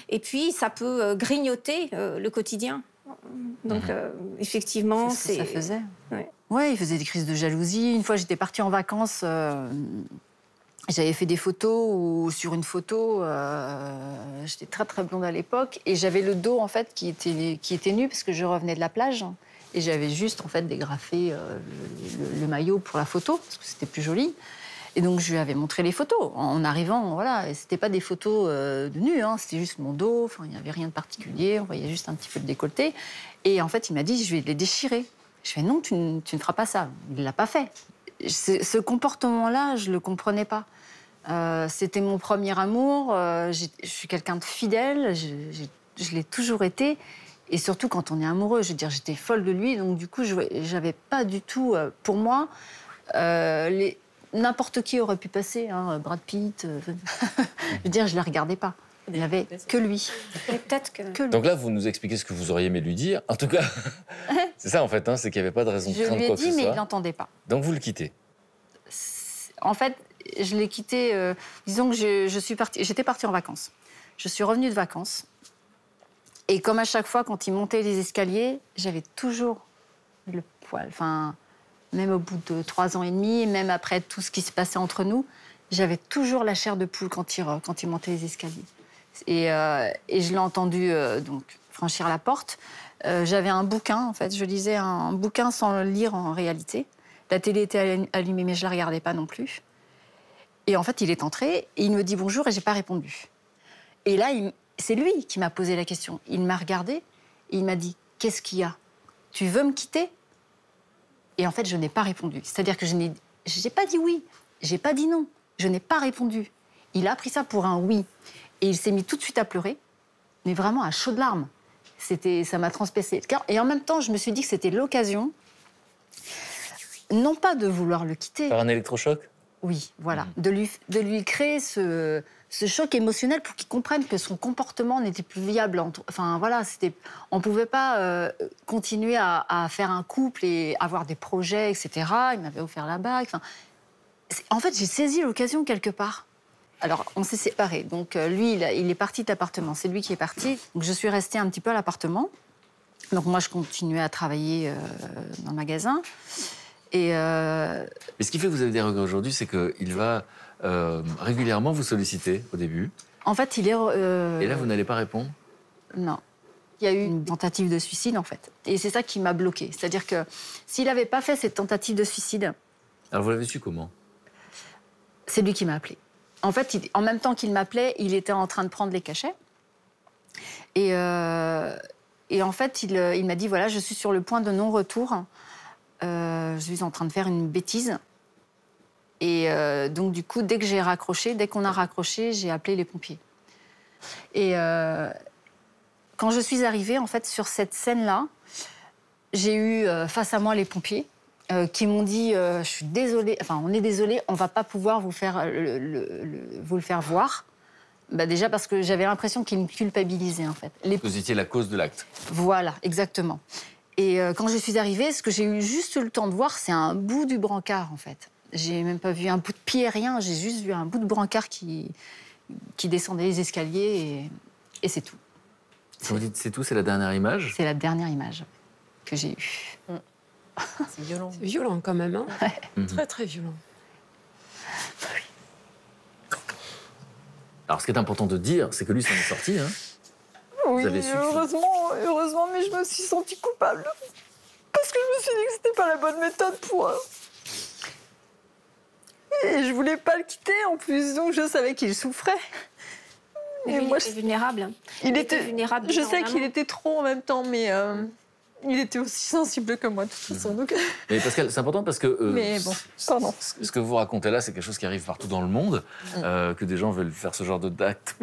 Et puis, ça peut grignoter le quotidien. Donc, effectivement, c'est... Ça faisait. Ouais. Ouais, il faisait des crises de jalousie. Une fois, j'étais partie en vacances... J'avais fait des photos où, sur une photo, j'étais très très blonde à l'époque, et j'avais le dos en fait qui était nu parce que je revenais de la plage, et j'avais juste en fait dégrafé le maillot pour la photo parce que c'était plus joli. Et donc je lui avais montré les photos en arrivant, voilà. Et c'était pas des photos de nu, hein, c'était juste mon dos. Enfin, il n'y avait rien de particulier, on voyait juste un petit peu de décolleté. Et en fait, il m'a dit, je vais les déchirer. Je fais non, tu ne feras pas ça. Il l'a pas fait. Ce comportement-là, je le comprenais pas. C'était mon premier amour. Je suis quelqu'un de fidèle. Je l'ai toujours été. Et surtout quand on est amoureux, je veux dire, j'étais folle de lui, donc du coup, j'avais pas du tout, pour moi, n'importe qui aurait pu passer, hein, Brad Pitt, je veux dire, je ne les regardais pas. Il n'y avait que lui. Et peut-être que... Donc là, vous nous expliquez ce que vous auriez aimé lui dire. En tout cas, c'est ça en fait, hein, c'est qu'il n'y avait pas de raison de Je craindre lui ai quoi que dit, ce mais soit. il n'entendait pas. Donc vous le quittez. En fait, je l'ai quitté, disons que j'étais partie en vacances. Je suis revenue de vacances. Et comme à chaque fois, quand il montait les escaliers, j'avais toujours le poil. Enfin, même au bout de 3 ans et demi, même après tout ce qui se passait entre nous, j'avais toujours la chair de poule quand il montait les escaliers. Et je l'ai entendu donc franchir la porte. J'avais un bouquin, en fait. Je lisais un bouquin sans le lire en réalité. La télé était allumée, mais je ne la regardais pas non plus. Et en fait, il est entré et il me dit bonjour et je n'ai pas répondu. Et là, c'est lui qui m'a posé la question. Il m'a regardé et il m'a dit « Qu'est-ce qu'il y a? Tu veux me quitter ?» Et en fait, je n'ai pas répondu. C'est-à-dire que je n'ai pas dit oui, je n'ai pas dit non. Je n'ai pas répondu. Il a pris ça pour un oui. Et il s'est mis tout de suite à pleurer, mais vraiment à chaudes larmes. Ça m'a transpercé le cœur. Et en même temps, je me suis dit que c'était l'occasion, non pas de vouloir le quitter. Par un électrochoc? Oui, voilà. De lui créer ce choc émotionnel pour qu'il comprenne que son comportement n'était plus viable. Enfin, voilà, on ne pouvait pas continuer à faire un couple et avoir des projets, etc. Il m'avait offert la bague. Enfin, en fait, j'ai saisi l'occasion quelque part. Alors, on s'est séparés. Donc, lui, il est parti de l'appartement. C'est lui qui est parti. Donc, je suis restée un petit peu à l'appartement. Donc, moi, je continuais à travailler dans le magasin. Et Mais ce qui fait que vous avez des regrets aujourd'hui, c'est qu'il va régulièrement vous solliciter au début. En fait, il est... Et là, vous n'allez pas répondre? Non. Il y a eu une tentative de suicide, en fait. Et c'est ça qui m'a bloquée. C'est-à-dire que s'il n'avait pas fait cette tentative de suicide... Alors, vous l'avez su comment? C'est lui qui m'a appelée. En fait, en même temps qu'il m'appelait, il était en train de prendre les cachets. Et en fait, il m'a dit, voilà, je suis sur le point de non-retour. Je suis en train de faire une bêtise. Et donc, du coup, dès qu'on a raccroché, j'ai appelé les pompiers. Et quand je suis arrivée, en fait, sur cette scène-là, j'ai eu face à moi les pompiers qui m'ont dit je suis désolée, enfin, on est désolé, on ne va pas pouvoir vous le faire voir. Bah, déjà parce que j'avais l'impression qu'ils me culpabilisaient, en fait. Vous étiez la cause de l'acte. Voilà, exactement. Et quand je suis arrivée, ce que j'ai eu juste le temps de voir, c'est un bout du brancard, en fait. J'ai même pas vu un bout de pied, rien. J'ai juste vu un bout de brancard qui descendait les escaliers et c'est tout. Quand vous dites c'est tout, c'est la dernière image? C'est la dernière image que j'ai eue. C'est violent. C'est violent quand même, hein. Ouais. Très, très violent. Alors, ce qui est important de dire, c'est que lui s'en est sorti, hein. Oui, Vous avez su que- heureusement, mais je me suis sentie coupable. Parce que je me suis dit que c'était pas la bonne méthode pour... Et je voulais pas le quitter, en plus, donc je savais qu'il souffrait. Et moi, il était vulnérable. Il était vulnérable. Je dedans, sais qu'il vraiment. était trop en même temps, mais il était aussi sensible que moi, de toute façon. Donc... Mais Pascal, c'est important parce que Mais bon, pardon. ce que vous racontez là, c'est quelque chose qui arrive partout dans le monde, que des gens veulent faire ce genre d'acte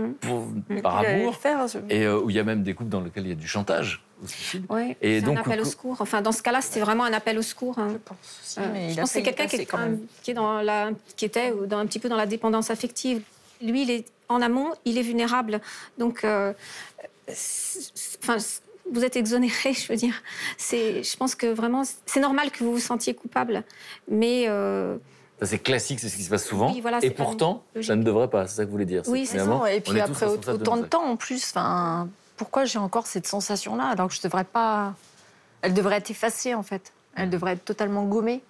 par Il allait le amour, faire, et où il y a même des couples dans lesquels il y a du chantage au suicide. Oui, Et c'est donc, un appel au coucou- secours. Enfin, dans ce cas-là, c'était vraiment un appel au secours. Hein. Je pense aussi, mais Je il a pense que c'est failli quelqu'un passer quand même. qui était un petit peu dans la dépendance affective. Lui, il est en amont, il est vulnérable. Donc, vous êtes exonéré, je veux dire. Je pense que vraiment, c'est normal que vous vous sentiez coupable. Mais Ça, c'est classique, c'est ce qui se passe souvent. Oui, voilà, et c'est pas pourtant, logique. ça ne devrait pas, c'est ça que vous voulez dire. Oui, c'est finalement, Non, et on puis est tous après responsables autant nos de actes. temps en plus, pourquoi j'ai encore cette sensation-là alors que je devrais pas... Elle devrait être effacée, en fait. Elle devrait être totalement gommée.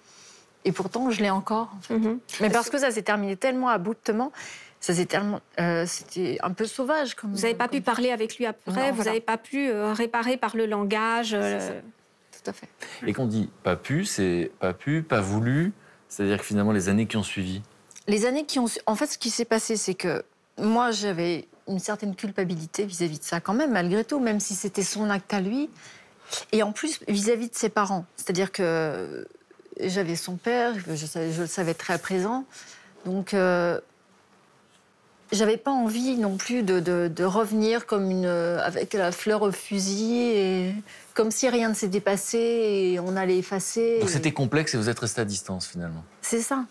Et pourtant, je l'ai encore, en fait. Mais parce que ça s'est terminé tellement abruptement, c'était un peu sauvage. Comme, vous n'avez pas pu parler avec lui après, Non, vous voilà. n'avez pas pu réparer par le langage. Tout à fait. Et qu'on dit pas pu, c'est pas pu, pas voulu, c'est-à-dire que finalement, les années qui ont suivi. Les années qui ont... En fait, ce qui s'est passé, c'est que moi, j'avais une certaine culpabilité vis-à-vis de ça quand même, malgré tout, même si c'était son acte à lui. Et en plus, vis-à-vis de ses parents. C'est-à-dire que j'avais son père, je le savais très présent. Donc, j'avais pas envie non plus de revenir comme avec la fleur au fusil, et comme si rien ne s'était passé et on allait effacer. Donc c'était complexe et vous êtes resté à distance finalement. C'est ça.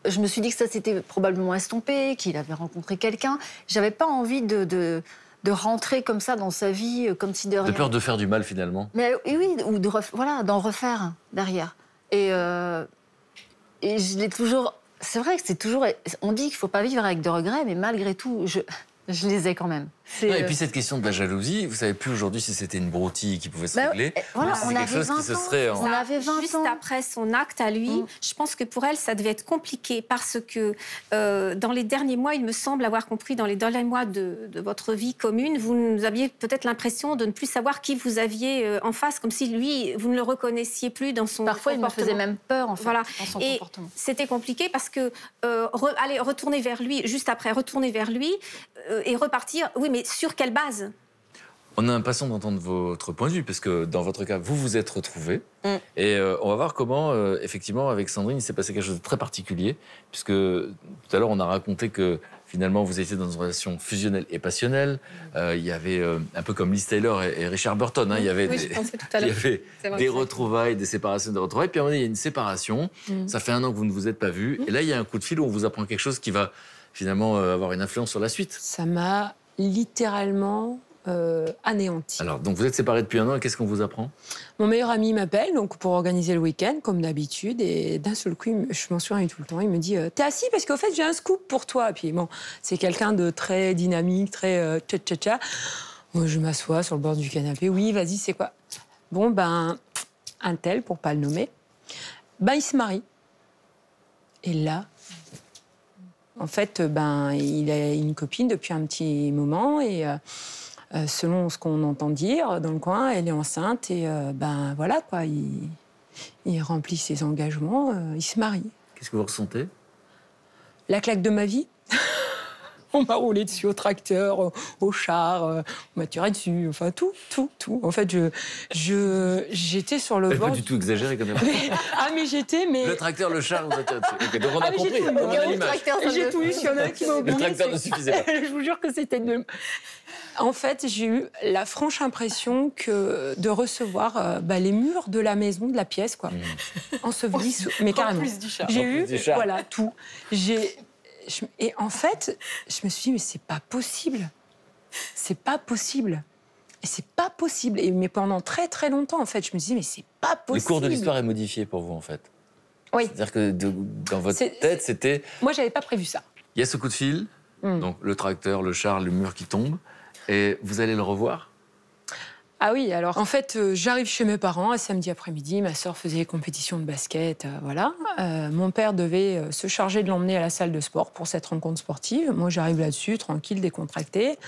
Je me suis dit que ça s'était probablement estompé, qu'il avait rencontré quelqu'un. J'avais pas envie de rentrer comme ça dans sa vie, comme si de rien. De peur de faire du mal finalement. Mais oui, ou d'en refaire derrière. Et je l'ai toujours. C'est vrai que c'est toujours. On dit qu'il ne faut pas vivre avec de regrets, mais malgré tout, je les ai quand même. Et puis cette question de la jalousie, vous savez plus aujourd'hui si c'était une broutille qui pouvait se régler. Voilà, ou si c'est quelque chose qui se serait. On avait 20 Juste ans. après son acte à lui, je pense que pour elle, ça devait être compliqué parce que dans les derniers mois, il me semble avoir compris, dans les derniers mois de votre vie commune, vous aviez peut-être l'impression de ne plus savoir qui vous aviez en face, comme si lui, vous ne le reconnaissiez plus dans son Parfois, il me comportement. faisait même peur, en fait, Voilà. dans son Et comportement. c'était compliqué parce que retourner vers lui, juste après, retourner vers lui et repartir, oui, mais sur quelle base ? On est impatient d'entendre votre point de vue, parce que dans votre cas, vous vous êtes retrouvés. Et on va voir comment, effectivement, avec Sandrine, il s'est passé quelque chose de très particulier, puisque tout à l'heure, on a raconté que finalement, vous étiez dans une relation fusionnelle et passionnelle. Il y avait, un peu comme Liz Taylor et Richard Burton, hein, il y avait Oui, je pensais tout à l'heure. il y avait des retrouvailles, des séparations, des retrouvailles. Puis à un moment donné, il y a une séparation. Ça fait 1 an que vous ne vous êtes pas vus. Et là, il y a un coup de fil où on vous apprend quelque chose qui va finalement avoir une influence sur la suite. Ça m'a littéralement anéanti. Alors, donc vous êtes séparés depuis 1 an, et qu'est-ce qu'on vous apprend? Mon meilleur ami m'appelle donc pour organiser le week-end, comme d'habitude, et d'un seul coup, je m'en souviens tout le temps, il me dit « T'es assis parce qu'au fait, j'ai un scoop pour toi ». Puis bon, c'est quelqu'un de très dynamique, très tcha-tcha-tcha. Moi, je m'assois sur le bord du canapé. « Oui, vas-y, c'est quoi ?» Bon, ben, un tel, pour pas le nommer, ben, il se marie. Et là, en fait, ben, il a une copine depuis un petit moment, et selon ce qu'on entend dire dans le coin, elle est enceinte, et ben voilà quoi, il remplit ses engagements, il se marie. Qu'est-ce que vous ressentez? La claque de ma vie. On m'a roulé dessus au tracteur, au char, on m'a tiré dessus, enfin tout. En fait, j'étais sur le bord. Pas du tout exagéré quand même. Mais j'étais, mais... Le tracteur, le char, vous êtes okay, donc on a mais compris, j'ai tout, on a l'image. J'ai tout eu, s'il y en a qui m'ont oublié. Le tracteur ne suffisait pas. Je vous jure que c'était En fait, j'ai eu la franche impression de recevoir les murs de la maison, de la pièce, quoi. Ensevelis, mais carrément. En plus du char. J'ai eu, du char. voilà, tout. Et en fait, je me suis dit, mais c'est pas possible. C'est pas possible. Et c'est pas possible. Mais pendant très, très longtemps, en fait, je me suis dit, mais c'est pas possible. Le cours de l'histoire est modifié pour vous, en fait. Oui. C'est-à-dire que dans votre tête, c'était... Moi, j'avais pas prévu ça. Il y a ce coup de fil, donc le tracteur, le char, le mur qui tombe, et vous allez le revoir? Ah oui, alors en fait, j'arrive chez mes parents un samedi après-midi, ma sœur faisait les compétitions de basket, voilà. Mon père devait se charger de l'emmener à la salle de sport pour cette rencontre sportive. Moi, j'arrive là-dessus, tranquille, décontractée.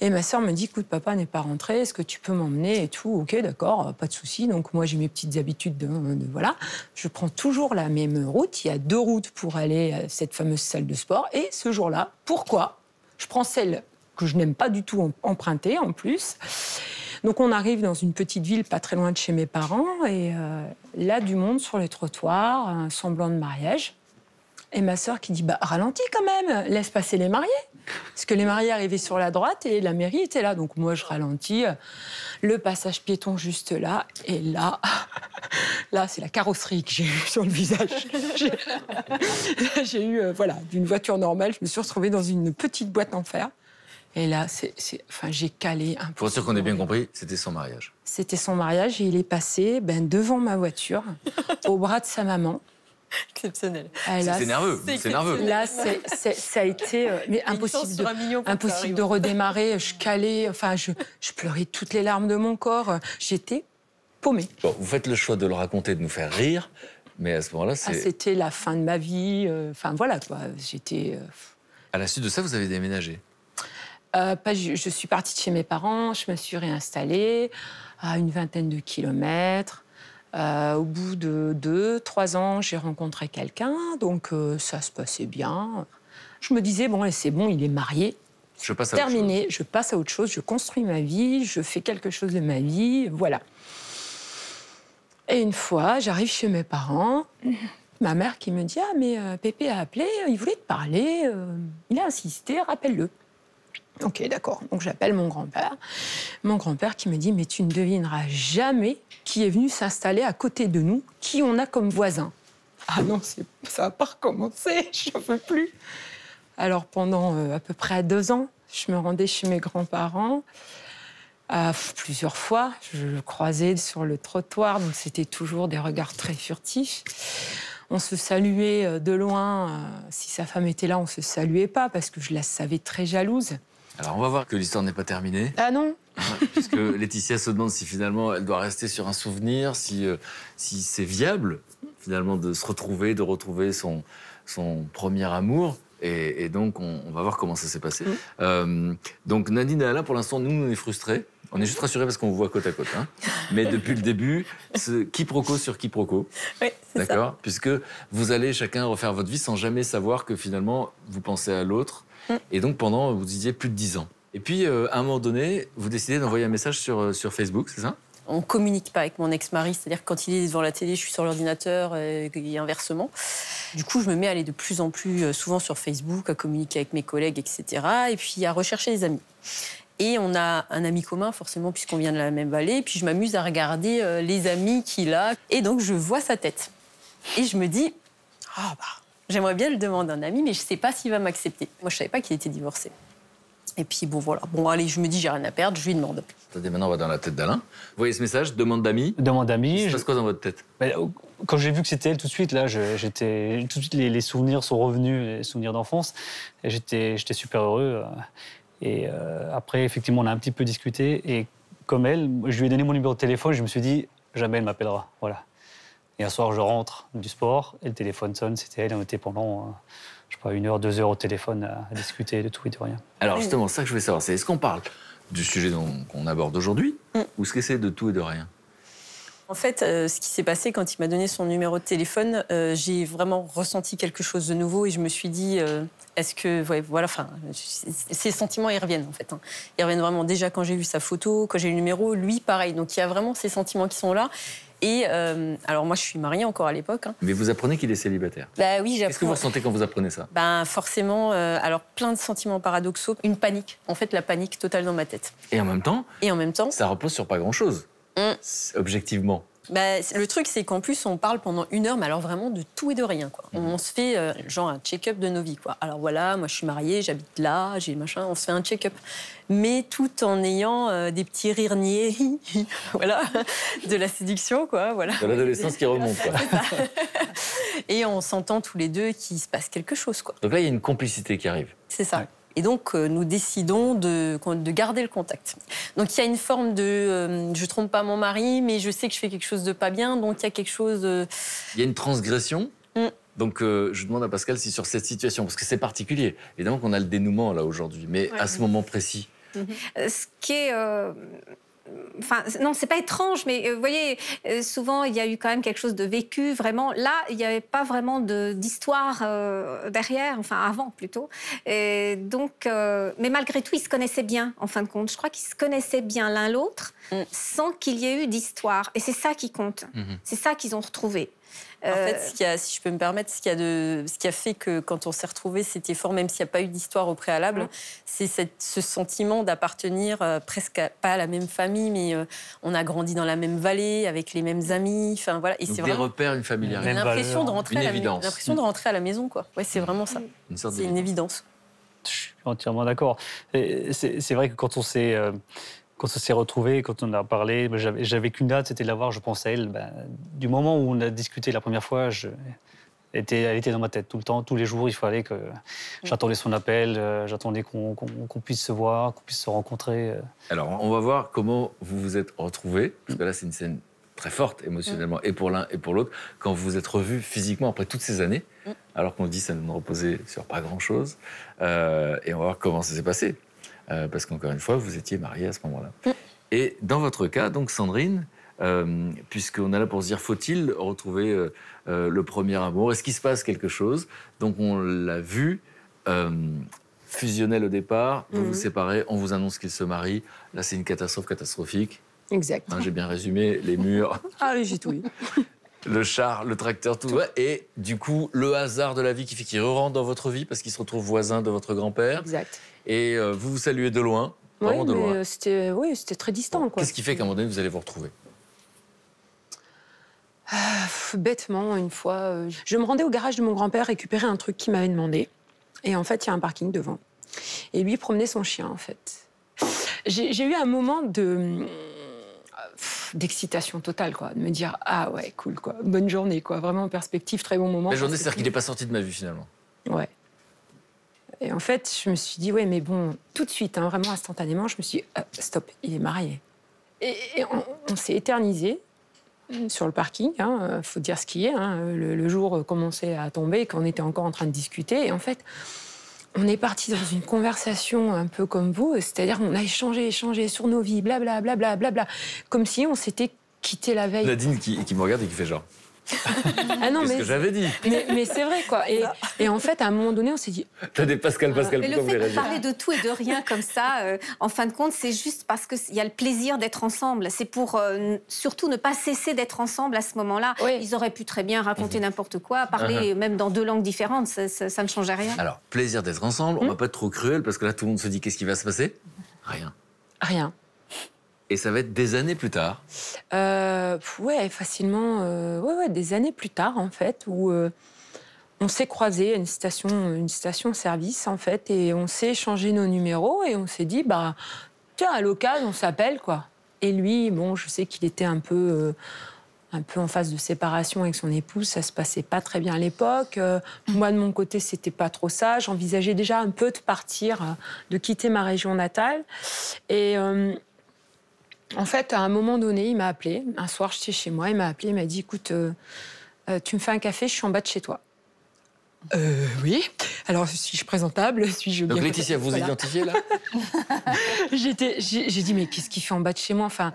Et ma sœur me dit, écoute, papa n'est pas rentré, est-ce que tu peux m'emmener et tout? Ok, d'accord, pas de souci. Donc moi, j'ai mes petites habitudes voilà. Je prends toujours la même route. Il y a 2 routes pour aller à cette fameuse salle de sport. Et ce jour-là, pourquoi? Je prends celle que je n'aime pas du tout emprunter, en plus. Donc on arrive dans une petite ville pas très loin de chez mes parents, et là, du monde sur les trottoirs, un semblant de mariage. Et ma sœur qui dit, ralentis quand même, laisse passer les mariés. Parce que les mariés arrivaient sur la droite et la mairie était là. Donc moi, je ralentis, le passage piéton juste là. Et là, c'est la carrosserie que j'ai eue sur le visage. J'ai eu, d'une voiture normale, je me suis retrouvée dans une petite boîte en fer. Et là, j'ai calé un peu. Pour être sûr qu'on ait bien compris, c'était son mariage. C'était son mariage, et il est passé devant ma voiture, au bras de sa maman. Exceptionnel. C'est nerveux, c'est nerveux. Là, ça a été mais impossible de redémarrer. Je calais, je pleurais toutes les larmes de mon corps. J'étais paumée. Bon, vous faites le choix de le raconter, de nous faire rire, mais à ce moment-là, c'était la fin de ma vie. Voilà, quoi. J'étais... À la suite de ça, vous avez déménagé? Je suis partie de chez mes parents, je me suis réinstallée à une 20aine de kilomètres. Au bout de 2-3 ans, j'ai rencontré quelqu'un, donc ça se passait bien. Je me disais, c'est bon, il est marié. Je passe à terminé, je passe à autre chose, je construis ma vie, je fais quelque chose de ma vie, voilà. Et une fois, j'arrive chez mes parents, ma mère qui me dit « Ah, mais Pépé a appelé, il voulait te parler, il a insisté, rappelle-le. » Ok, d'accord. Donc j'appelle mon grand-père. Mon grand-père qui me dit « Mais tu ne devineras jamais qui est venu s'installer à côté de nous, qui on a comme voisin. » Ah non, ça n'a pas recommencé, je n'en peux plus. Alors pendant à peu près 2 ans, je me rendais chez mes grands-parents. Plusieurs fois, je le croisais sur le trottoir, donc c'était toujours des regards très furtifs. On se saluait de loin. Si sa femme était là, on ne se saluait pas parce que je la savais très jalouse. Alors, on va voir que l'histoire n'est pas terminée. Ah non? Puisque Laetitia se demande si finalement elle doit rester sur un souvenir, si c'est viable finalement de se retrouver, de retrouver son premier amour. Et donc, on va voir comment ça s'est passé. Donc, Nadine et Alain, pour l'instant, nous, on est frustrés. On est juste rassurés parce qu'on vous voit côte à côte. Hein. Mais depuis le début, quiproquo sur quiproquo. Oui, c'est ça. D'accord? Puisque vous allez chacun refaire votre vie sans jamais savoir que finalement, vous pensez à l'autre. Et donc, pendant, vous disiez, plus de 10 ans. Et puis, à un moment donné, vous décidez d'envoyer un message sur Facebook, c'est ça? On ne communique pas avec mon ex-mari, c'est-à-dire que quand il est devant la télé, je suis sur l'ordinateur et inversement. Du coup, je me mets à aller de plus en plus souvent sur Facebook, à communiquer avec mes collègues, etc. Et puis à rechercher des amis. Et on a un ami commun, forcément, puisqu'on vient de la même vallée. Et puis je m'amuse à regarder les amis qu'il a. Et donc, je vois sa tête. Et je me dis, j'aimerais bien le demander à un ami, mais je ne sais pas s'il va m'accepter. Moi, je ne savais pas qu'il était divorcé. Et puis, bon, voilà. Bon, allez, je me dis, j'ai rien à perdre, je lui demande. Attendez, maintenant, on va dans la tête d'Alain. Vous voyez ce message, demande d'amis. Demande d'amis. Il se passe quoi dans votre tête? Quand j'ai vu que c'était elle, tout de suite, là, tout de suite, les souvenirs sont revenus, les souvenirs d'enfance. Et j'étais super heureux. Et après, effectivement, on a un petit peu discuté. Et comme elle, je lui ai donné mon numéro de téléphone. Je me suis dit, jamais elle m'appellera. Voilà. Et un soir, je rentre du sport et le téléphone sonne. C'était elle. On était pendant, je sais pas, 1 heure, 2 heures au téléphone à discuter de tout et de rien. Alors justement, ça que je voulais savoir, c'est est-ce qu'on parle du sujet qu'on aborde aujourd'hui ou est-ce que c'est de tout et de rien? En fait, ce qui s'est passé quand il m'a donné son numéro de téléphone, j'ai vraiment ressenti quelque chose de nouveau et je me suis dit, est-ce que, voilà, enfin, ces sentiments, ils reviennent en fait. Hein. Ils reviennent vraiment déjà quand j'ai vu sa photo, quand j'ai le numéro, lui, pareil. Donc il y a vraiment ces sentiments qui sont là. Et alors moi, je suis mariée encore à l'époque. Hein. Mais vous apprenez qu'il est célibataire. Bah oui, j'apprends. Qu'est-ce que vous ressentez quand vous apprenez ça? Ben forcément, alors plein de sentiments paradoxaux, une panique. En fait, la panique totale dans ma tête. Et en même temps, ça repose sur pas grand-chose, objectivement. Bah, le truc, c'est qu'en plus, on parle pendant 1 heure, mais alors vraiment de tout et de rien, quoi. On se fait genre un check-up de nos vies, quoi. Alors voilà, moi je suis mariée, j'habite là, j'ai machin, on se fait un check-up. Mais tout en ayant des petits rires niais, voilà, de la séduction, quoi. Voilà. De l'adolescence qui remonte, quoi. Et on s'entend tous les deux qu'il se passe quelque chose, quoi. Donc là, il y a une complicité qui arrive. C'est ça. Ouais. Et donc, nous décidons de garder le contact. Donc, il y a une forme de je trompe pas mon mari, mais je sais que je fais quelque chose de pas bien, donc il y a quelque chose... Il y a une transgression. Donc, je demande à Pascal si sur cette situation, parce que c'est particulier, évidemment qu'on a le dénouement là aujourd'hui, mais à ce moment précis. Ce qui est... Enfin, non, c'est pas étrange, mais vous voyez, souvent, il y a eu quand même quelque chose de vécu, vraiment. Là, il n'y avait pas vraiment d'histoire derrière, enfin, avant, plutôt. Et donc, mais malgré tout, ils se connaissaient bien, en fin de compte. Je crois qu'ils se connaissaient bien l'un l'autre, sans qu'il y ait eu d'histoire. Et c'est ça qui compte. C'est ça qu'ils ont retrouvé. En fait, si je peux me permettre, ce qui a fait que quand on s'est retrouvés, c'était fort, même s'il n'y a pas eu d'histoire au préalable, c'est ce sentiment d'appartenir presque pas à la même famille, mais on a grandi dans la même vallée, avec les mêmes amis. Enfin voilà. Et donc c'est des repères, une familiarité. L'impression de rentrer à la maison, quoi. Ouais, c'est vraiment ça. C'est une évidence. Je suis entièrement d'accord. C'est vrai que quand on s'est retrouvés, quand on a parlé, j'avais qu'une date, c'était de la voir, je pensais à elle. Du moment où on a discuté la première fois, elle était dans ma tête tout le temps, tous les jours, il fallait que j'attendais son appel, j'attendais qu'on puisse se voir, qu'on puisse se rencontrer. Alors, on va voir comment vous vous êtes retrouvés, parce que là, c'est une scène très forte émotionnellement, et pour l'un et pour l'autre, quand vous vous êtes revus physiquement après toutes ces années, alors qu'on dit que ça ne reposait sur pas grand-chose, et on va voir comment ça s'est passé. Parce qu'encore une fois, vous étiez mariés à ce moment-là. Et dans votre cas, donc Sandrine, puisqu'on est là pour se dire, faut-il retrouver le premier amour? Est-ce qu'il se passe quelque chose? Donc on l'a vu, fusionnel au départ, vous vous séparez, on vous annonce qu'il se marie. Là, c'est une catastrophe catastrophique. Exact. J'ai bien résumé, les murs. Ah oui, j'ai tout eu. Le char, le tracteur, tout. Ouais. Et du coup, le hasard de la vie qui fait qu'il rentre dans votre vie parce qu'il se retrouve voisin de votre grand-père. Exact. Et vous vous saluez de loin. Oui, Vraiment de loin. mais c'était très distant. Quoi. Qu'est-ce qui fait qu'à un moment donné, vous allez vous retrouver? Bêtement, une fois, je me rendais au garage de mon grand-père récupérer un truc qu'il m'avait demandé. Et en fait, il y a un parking devant. Et lui, il promenait son chien, en fait. J'ai eu un moment d'excitation totale, quoi. De me dire, ah ouais, cool, quoi. Bonne journée, quoi. Vraiment en perspective, très bon moment. La journée, c'est-à-dire qu'il n'est pas sorti de ma vue, finalement. Ouais. Et en fait, je me suis dit, ouais, mais bon, tout de suite, hein, vraiment instantanément, je me suis dit, stop, il est marié. Et on s'est éternisé sur le parking, faut dire ce qui est. Le jour commençait à tomber et qu'on était encore en train de discuter. Et en fait, on est parti dans une conversation un peu comme vous, c'est-à-dire qu'on a échangé sur nos vies, blablabla, bla, comme si on s'était quitté la veille. Nadine qui me regarde et qui fait genre. Ah non, Qu'est-ce que j'avais dit? Mais c'est vrai, quoi. Et en fait, à un moment donné, on s'est dit... T'as des Pascal, Mais le pourquoi vous fait les de parler de tout et de rien comme ça, en fin de compte, c'est juste parce qu'il y a le plaisir d'être ensemble. C'est pour surtout ne pas cesser d'être ensemble à ce moment-là. Oui. Ils auraient pu très bien raconter n'importe quoi, parler même dans 2 langues différentes, ça ne changeait rien. Alors, plaisir d'être ensemble, on va pas être trop cruel parce que là, tout le monde se dit qu'est-ce qui va se passer? Rien. Rien. Et ça va être des années plus tard. Ouais, facilement. Ouais, des années plus tard, en fait, où on s'est croisés à une station-service, en fait, et on s'est échangé nos numéros et on s'est dit, bah, tiens, à l'occasion, on s'appelle, quoi. Et lui, bon, je sais qu'il était un peu en phase de séparation avec son épouse, ça se passait pas très bien à l'époque. Moi, de mon côté, c'était pas trop ça. J'envisageais déjà un peu de partir, de quitter ma région natale. Et... en fait, à un moment donné, il m'a appelé. Un soir, j'étais chez moi, il m'a appelé, il m'a dit, écoute, tu me fais un café, je suis en bas de chez toi. Oui. Alors, suis-je présentable? Suis-je bien... Donc Laetitia, vous identifiez là? J'ai dit, mais qu'est-ce qu'il fait en bas de chez moi? Enfin,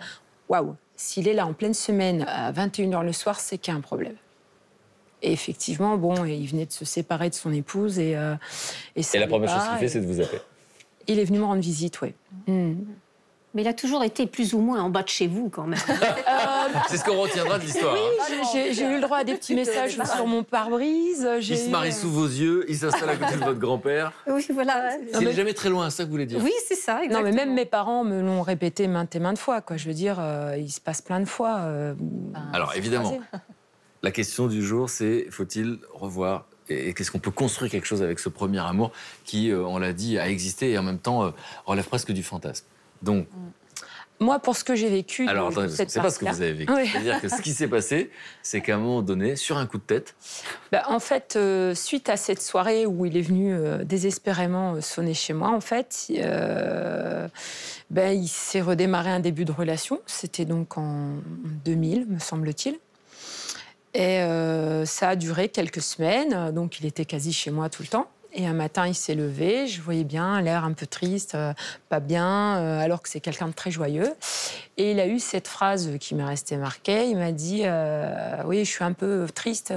waouh, s'il est là en pleine semaine, à 21h le soir, c'est qu'il y a un problème. Et effectivement, bon, il venait de se séparer de son épouse et la première chose qu'il fait, c'est de vous appeler. Il est venu me rendre visite, oui. Mais il a toujours été plus ou moins en bas de chez vous, quand même. C'est ce qu'on retiendra de l'histoire. Oui, j'ai eu le droit à des petits messages sur mon pare-brise. Il se marie sous vos yeux, il s'installe à côté de votre grand-père. Oui, voilà. Il n'est jamais très loin, c'est ça que vous voulez dire? Oui, c'est ça, exactement. Non, mais même mes parents me l'ont répété maintes et maintes fois, quoi. Je veux dire, il se passe plein de fois. Alors, évidemment, la question du jour, c'est faut-il revoir et qu'est-ce qu'on peut construire quelque chose avec ce premier amour qui, on l'a dit, a existé et en même temps relève presque du fantasme. Donc, moi, pour ce que j'ai vécu... Alors, attendez, c'est pas ce que vous avez vécu. Oui. C'est-à-dire que ce qui s'est passé, c'est qu'à un moment donné, sur un coup de tête... En fait, suite à cette soirée où il est venu désespérément sonner chez moi, en fait, il s'est redémarré un début de relation. C'était donc en 2000, me semble-t-il. Et ça a duré quelques semaines, donc il était quasi chez moi tout le temps. Et un matin, il s'est levé, je voyais bien l'air un peu triste, pas bien, alors que c'est quelqu'un de très joyeux. Et il a eu cette phrase qui m'est restée marquée. Il m'a dit oui, je suis un peu triste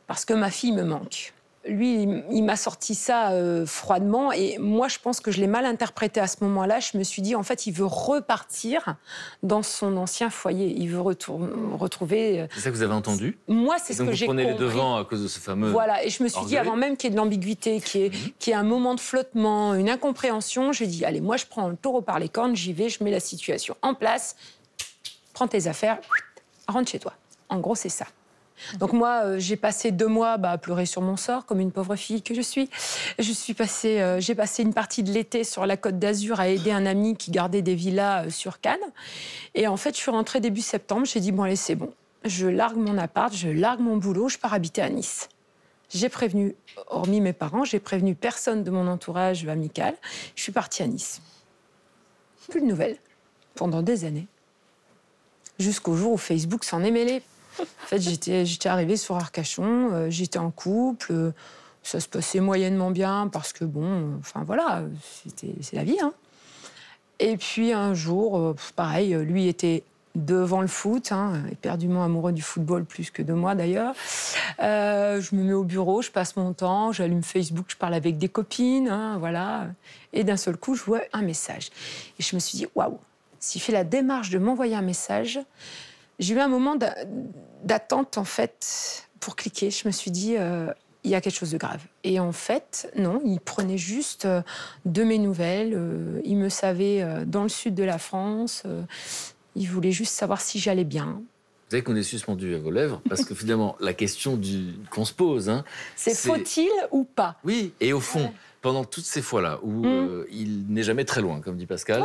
parce que ma fille me manque. Lui, il m'a sorti ça froidement. Et moi, je pense que je l'ai mal interprété à ce moment-là. Je me suis dit, en fait, il veut repartir dans son ancien foyer. Il veut retrouver... C'est ça que vous avez entendu? Moi, c'est ce que j'ai compris. Donc, vous prenez les devants à cause de ce fameux... Voilà, et je me suis dit, avant même qu'il y ait de l'ambiguïté, qu'il y ait un moment de flottement, une incompréhension, j'ai dit, allez, moi, je prends le taureau par les cornes, j'y vais, je mets la situation en place, prends tes affaires, rentre chez toi. En gros, c'est ça. Donc moi, j'ai passé 2 mois à pleurer sur mon sort, comme une pauvre fille que je suis. J'ai passé une partie de l'été sur la Côte d'Azur à aider un ami qui gardait des villas sur Cannes. Et en fait, je suis rentrée début septembre, j'ai dit, bon allez, c'est bon. Je largue mon appart, je largue mon boulot, je pars habiter à Nice. J'ai prévenu, hormis mes parents, j'ai prévenu personne de mon entourage amical. Je suis partie à Nice. Plus de nouvelles, pendant des années. Jusqu'au jour où Facebook s'en est mêlé. En fait, j'étais arrivée sur Arcachon, j'étais en couple, ça se passait moyennement bien parce que bon, enfin voilà, c'est la vie. Et puis un jour, pareil, lui était devant le foot, éperdument amoureux du football plus que de moi d'ailleurs. Je me mets au bureau, je passe mon temps, j'allume Facebook, je parle avec des copines, voilà. Et d'un seul coup, je vois un message. Et je me suis dit, waouh, s'il fait la démarche de m'envoyer un message, J'ai eu un moment d'attente, en fait, pour cliquer. Je me suis dit, il y a quelque chose de grave. Et en fait, non, il prenait juste de mes nouvelles. Il me savait dans le sud de la France. Il voulait juste savoir si j'allais bien. Vous savez qu'on est suspendu à vos lèvres, parce que finalement, la question qu'on se pose... Hein, c'est faut-il ou pas? Oui, et au fond, pendant toutes ces fois-là, où il n'est jamais très loin, comme dit Pascal,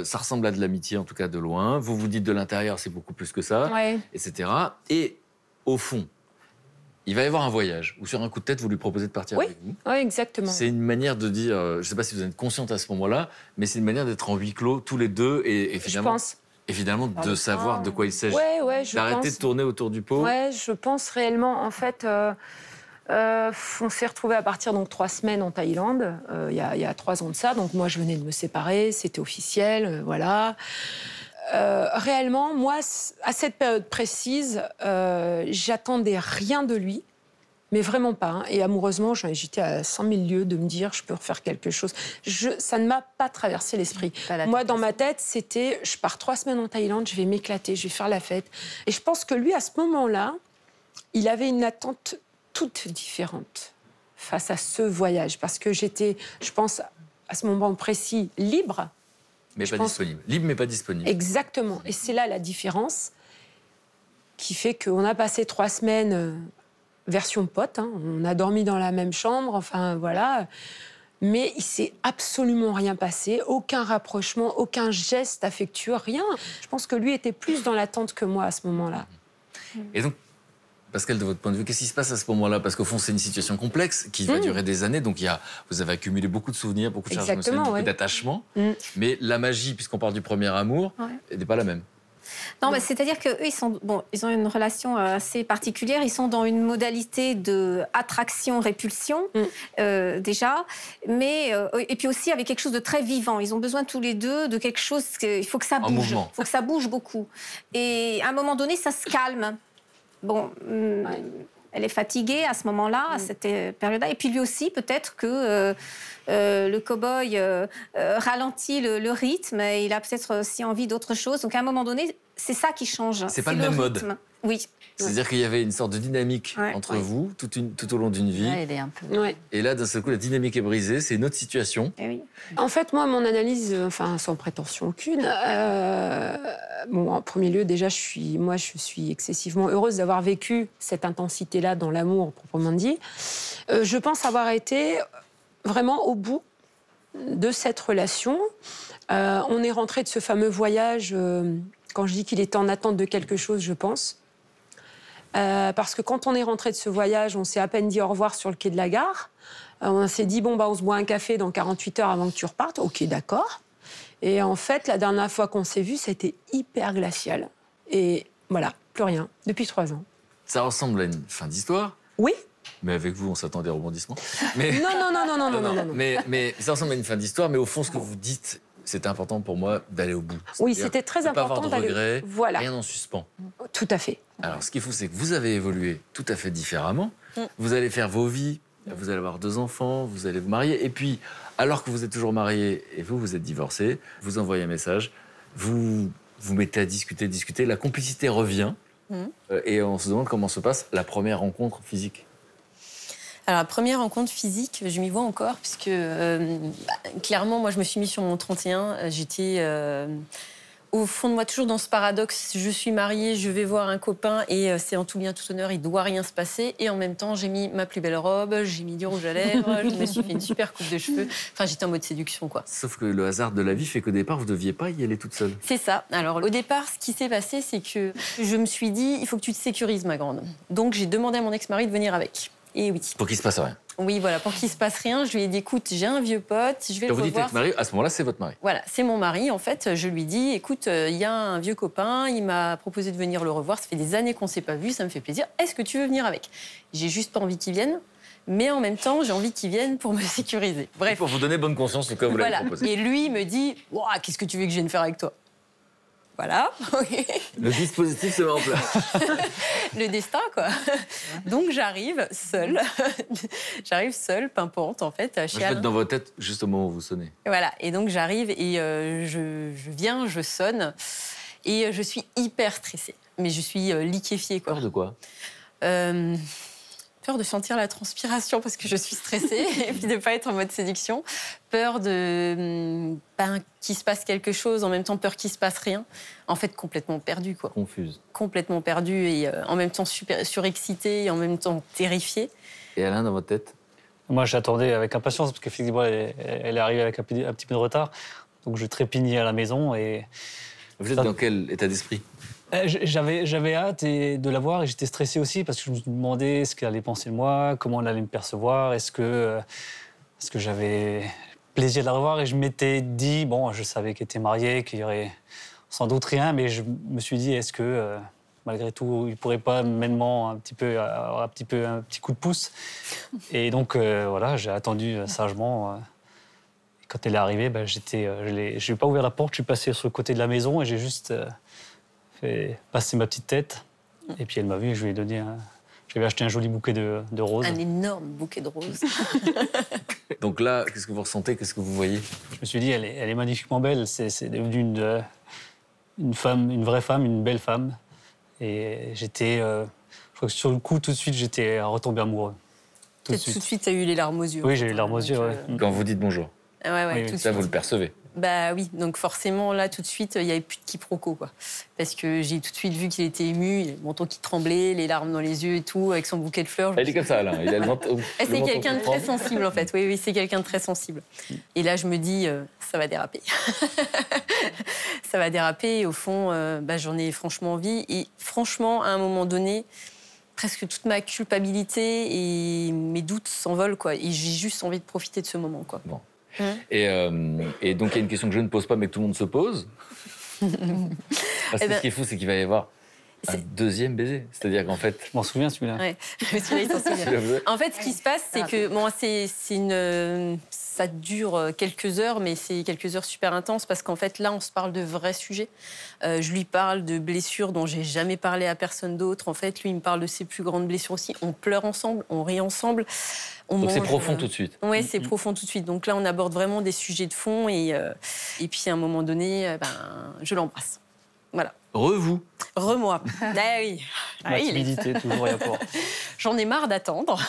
ça ressemble à de l'amitié, en tout cas de loin. Vous vous dites de l'intérieur, c'est beaucoup plus que ça, etc. Et au fond, il va y avoir un voyage, où sur un coup de tête, vous lui proposez de partir avec vous. Oui, exactement. C'est une manière de dire, je ne sais pas si vous êtes consciente à ce moment-là, mais c'est une manière d'être en huis clos, tous les deux, et finalement... Je pense. Évidemment, de savoir de quoi il s'agit. D'arrêter de tourner autour du pot. Oui, je pense réellement. En fait, on s'est retrouvés à partir donc 3 semaines en Thaïlande, il y a 3 ans de ça. Donc moi, je venais de me séparer, c'était officiel, voilà. Réellement, moi, à cette période précise, j'attendais rien de lui. Mais vraiment pas. Hein. Et amoureusement, j'étais à 100 000 lieues de me dire je peux refaire quelque chose. Ça ne m'a pas traversé l'esprit. Moi, dans ma tête, c'était je pars 3 semaines en Thaïlande, je vais m'éclater, je vais faire la fête. Et je pense que lui, à ce moment-là, il avait une attente toute différente face à ce voyage. Parce que j'étais, je pense, à ce moment précis, libre. Mais pas disponible. Libre, mais pas disponible. Exactement. Et c'est là la différence qui fait qu'on a passé 3 semaines... version pote, hein. On a dormi dans la même chambre, enfin voilà. Mais il s'est absolument rien passé, aucun rapprochement, aucun geste affectueux, rien. Je pense que lui était plus dans l'attente que moi à ce moment-là. Et donc, Pascal, de votre point de vue, qu'est-ce qui se passe à ce moment-là? Parce qu'au fond, c'est une situation complexe qui va durer des années. Donc, vous avez accumulé beaucoup de souvenirs, beaucoup de charges émotionnelles, beaucoup d'attachements. Mais la magie, puisqu'on parle du premier amour, n'est pas la même. Non, bah, c'est-à-dire qu'eux, ils ont une relation assez particulière. Ils sont dans une modalité de attraction-répulsion, déjà. Mais, et puis aussi avec quelque chose de très vivant. Ils ont besoin tous les deux de quelque chose... Il faut que ça bouge. Il faut que ça bouge beaucoup. Et à un moment donné, ça se calme. Bon... Elle est fatiguée à ce moment-là, à cette période-là. Et puis lui aussi, peut-être que le cow-boy ralentit le rythme. Et il a peut-être aussi envie d'autre chose. Donc à un moment donné, c'est ça qui change. C'est pas le même mode. Oui. C'est-à-dire qu'il y avait une sorte de dynamique entre vous tout au long d'une vie. Et là, d'un seul coup, la dynamique est brisée. C'est une autre situation. En fait, moi, mon analyse, enfin, sans prétention aucune, en premier lieu, déjà, je suis excessivement heureuse d'avoir vécu cette intensité-là dans l'amour, proprement dit. Je pense avoir été vraiment au bout de cette relation. On est rentré de ce fameux voyage, quand je dis qu'il était en attente de quelque chose, je pense. Parce que quand on est rentré de ce voyage, on s'est à peine dit au revoir sur le quai de la gare. On s'est dit, on se boit un café dans 48 heures avant que tu repartes. Ok, d'accord. Et en fait, la dernière fois qu'on s'est vus, c'était hyper glacial. Et voilà, plus rien, depuis 3 ans. Ça ressemble à une fin d'histoire. Oui. Mais avec vous, on s'attendait à rebondissement. Mais... Non. Mais ça ressemble à une fin d'histoire, mais au fond, ce que vous dites, c'était important pour moi d'aller au bout. Oui, c'était très important d'aller... Pas avoir de regrets, voilà. Rien en suspens. Tout à fait. Alors, ce qu'il faut, c'est que vous avez évolué tout à fait différemment. Vous allez faire vos vies, vous allez avoir 2 enfants, vous allez vous marier. Et puis, alors que vous êtes toujours mariés et vous êtes divorcés, vous envoyez un message, vous mettez à discuter, la complicité revient. Et on se demande comment se passe la première rencontre physique. Alors, la première rencontre physique, je m'y vois encore, puisque clairement, moi, je me suis mise sur mon 31. J'étais au fond de moi, toujours dans ce paradoxe. Je suis mariée, je vais voir un copain, et c'est en tout bien, tout honneur, il ne doit rien se passer. Et en même temps, j'ai mis ma plus belle robe, j'ai mis du rouge à lèvres, je me suis fait une super coupe de cheveux. Enfin, j'étais en mode séduction, quoi. Sauf que le hasard de la vie fait qu'au départ, vous ne deviez pas y aller toute seule. C'est ça. Alors, au départ, ce qui s'est passé, c'est que je me suis dit, il faut que tu te sécurises, ma grande. Donc, j'ai demandé à mon ex-mari de venir avec. Et oui. Pour qu'il se passe rien. Oui, voilà, pour qu'il se passe rien, je lui ai dit, écoute, j'ai un vieux pote, je vais le revoir. Vous dites ex-mari, à ce moment-là, c'est votre mari. Voilà, c'est mon mari, en fait. Je lui dis, écoute, il y a un vieux copain, il m'a proposé de venir le revoir, ça fait des années qu'on ne s'est pas vu, ça me fait plaisir. Est-ce que tu veux venir avec? J'ai juste pas envie qu'il vienne, mais en même temps, j'ai envie qu'il vienne pour me sécuriser. Bref. Et pour vous donner bonne conscience, en tout cas, vous l'avez proposé. Et lui me dit, qu'est-ce que tu veux que je vienne faire avec toi? Voilà. Le dispositif se met en place. Le destin, quoi. Donc, j'arrive seule. Pimpante, en fait, chez Alain. Je vais dans votre tête juste au moment où vous sonnez. Voilà. Et donc, j'arrive et je viens, je sonne. Et je suis hyper stressée. mais je suis liquéfiée, quoi. Peur de quoi? Peur de sentir la transpiration parce que je suis stressée et puis de ne pas être en mode séduction. Peur de qu'il se passe quelque chose, en même temps peur qu'il ne se passe rien. En fait, complètement perdue, quoi. Confuse. Complètement perdue et en même temps surexcitée et en même temps terrifiée. Et Alain, dans votre tête? Moi, j'attendais avec impatience parce qu'effectivement, elle est arrivée avec un petit peu de retard. Donc, je trépignais à la maison et... Vous êtes dans quel état d'esprit? J'avais hâte de la voir et j'étais stressé aussi parce que je me demandais ce qu'elle allait penser de moi, comment elle allait me percevoir, est-ce que j'avais plaisir de la revoir. Et je m'étais dit, bon, je savais qu'elle était mariée, qu'il y aurait sans doute rien, mais je me suis dit, est-ce que malgré tout, il pourrait pas mêmement un petit coup de pouce. Et donc voilà, j'ai attendu sagement. Quand elle est arrivée, je n'ai pas ouvert la porte, je suis passé sur le côté de la maison et j'ai juste fait passer ma petite tête. Et puis elle m'a vu et je lui ai donné j'avais acheté un joli bouquet de roses. Un énorme bouquet de roses. Donc là, qu'est-ce que vous ressentez? Qu'est-ce que vous voyez? Je me suis dit, elle est magnifiquement belle. C'est devenu une femme, une vraie femme, une belle femme. Et j'étais, je crois que sur le coup, tout de suite, j'étais retombé amoureux. Tout de suite, tu as eu les larmes aux yeux. Oui, j'ai eu les larmes aux yeux, ouais. Quand vous dites bonjour? Ouais, Oui, tout de Ça, suite. vous le percevez? Bah oui, donc forcément, là, tout de suite, il n'y avait plus de quiproquo, quoi. Parce que j'ai tout de suite vu qu'il était ému, il a le menton qui tremblait, les larmes dans les yeux et tout, avec son bouquet de fleurs. Il est comme ça, Alain. Il a le menton. C'est quelqu'un de très sensible, en fait. Oui, c'est quelqu'un de très sensible. Et là, je me dis, ça va déraper. Ça va déraper. Et au fond, j'en ai franchement envie. Et franchement, à un moment donné, presque toute ma culpabilité et mes doutes s'envolent, quoi. Et j'ai juste envie de profiter de ce moment, quoi. Bon. Et donc, il y a une question que je ne pose pas, mais que tout le monde se pose. Parce que ce qui est fou, c'est qu'il va y avoir un deuxième baiser. C'est-à-dire qu'en fait... Je m'en souviens, celui-là. Ouais, celui-là, il s'en souvient. En fait, ce qui se passe, c'est que ça dure quelques heures, mais c'est quelques heures super intenses parce qu'en fait, là, on se parle de vrais sujets. Je lui parle de blessures dont j'ai jamais parlé à personne d'autre. En fait, lui, il me parle de ses plus grandes blessures aussi. On pleure ensemble, on rit ensemble. Donc c'est profond tout de suite. Oui, c'est profond tout de suite. Donc là, on aborde vraiment des sujets de fond et puis à un moment donné, je l'embrasse. Voilà. Re-vous. Re-moi. Ah oui. La timidité, toujours rapport. J'en ai marre d'attendre,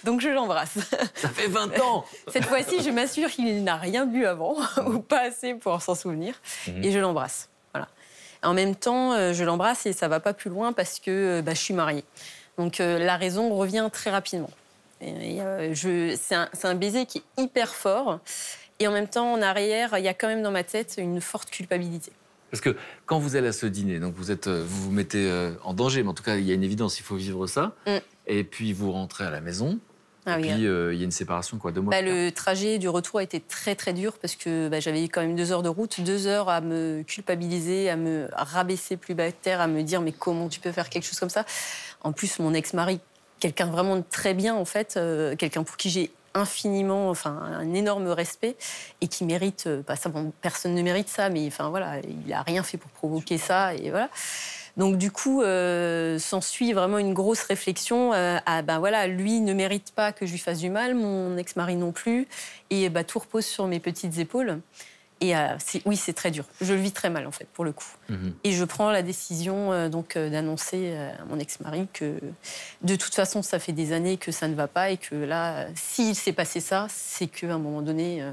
donc je l'embrasse. Ça fait 20 ans. Cette fois-ci, je m'assure qu'il n'a rien bu avant, ou pas assez pour s'en souvenir, et je l'embrasse. Voilà. En même temps, je l'embrasse et ça va pas plus loin parce que je suis mariée. Donc la raison revient très rapidement. C'est un baiser qui est hyper fort, et en même temps, en arrière, il y a quand même dans ma tête une forte culpabilité. Parce que quand vous allez à ce dîner, donc vous vous mettez en danger, mais en tout cas, il y a une évidence, il faut vivre ça. Et puis vous rentrez à la maison. Ah, et oui, puis il y a une séparation, 2 mois. Le trajet du retour a été très très dur parce que j'avais quand même 2 heures de route, 2 heures à me culpabiliser, à me rabaisser plus bas de terre, à me dire mais comment tu peux faire quelque chose comme ça. En plus, mon ex-mari, quelqu'un vraiment de très bien en fait, quelqu'un pour qui j'ai infiniment, un énorme respect et qui mérite, personne ne mérite ça, mais voilà, il a rien fait pour provoquer ça et voilà. Donc du coup, s'ensuit vraiment une grosse réflexion. Lui ne mérite pas que je lui fasse du mal, mon ex-mari non plus, et tout repose sur mes petites épaules. Et c'est très dur. Je le vis très mal en fait pour le coup. Et je prends la décision d'annoncer à mon ex-mari que de toute façon ça fait des années que ça ne va pas et que là, s'il s'est passé ça, c'est qu'à un moment donné,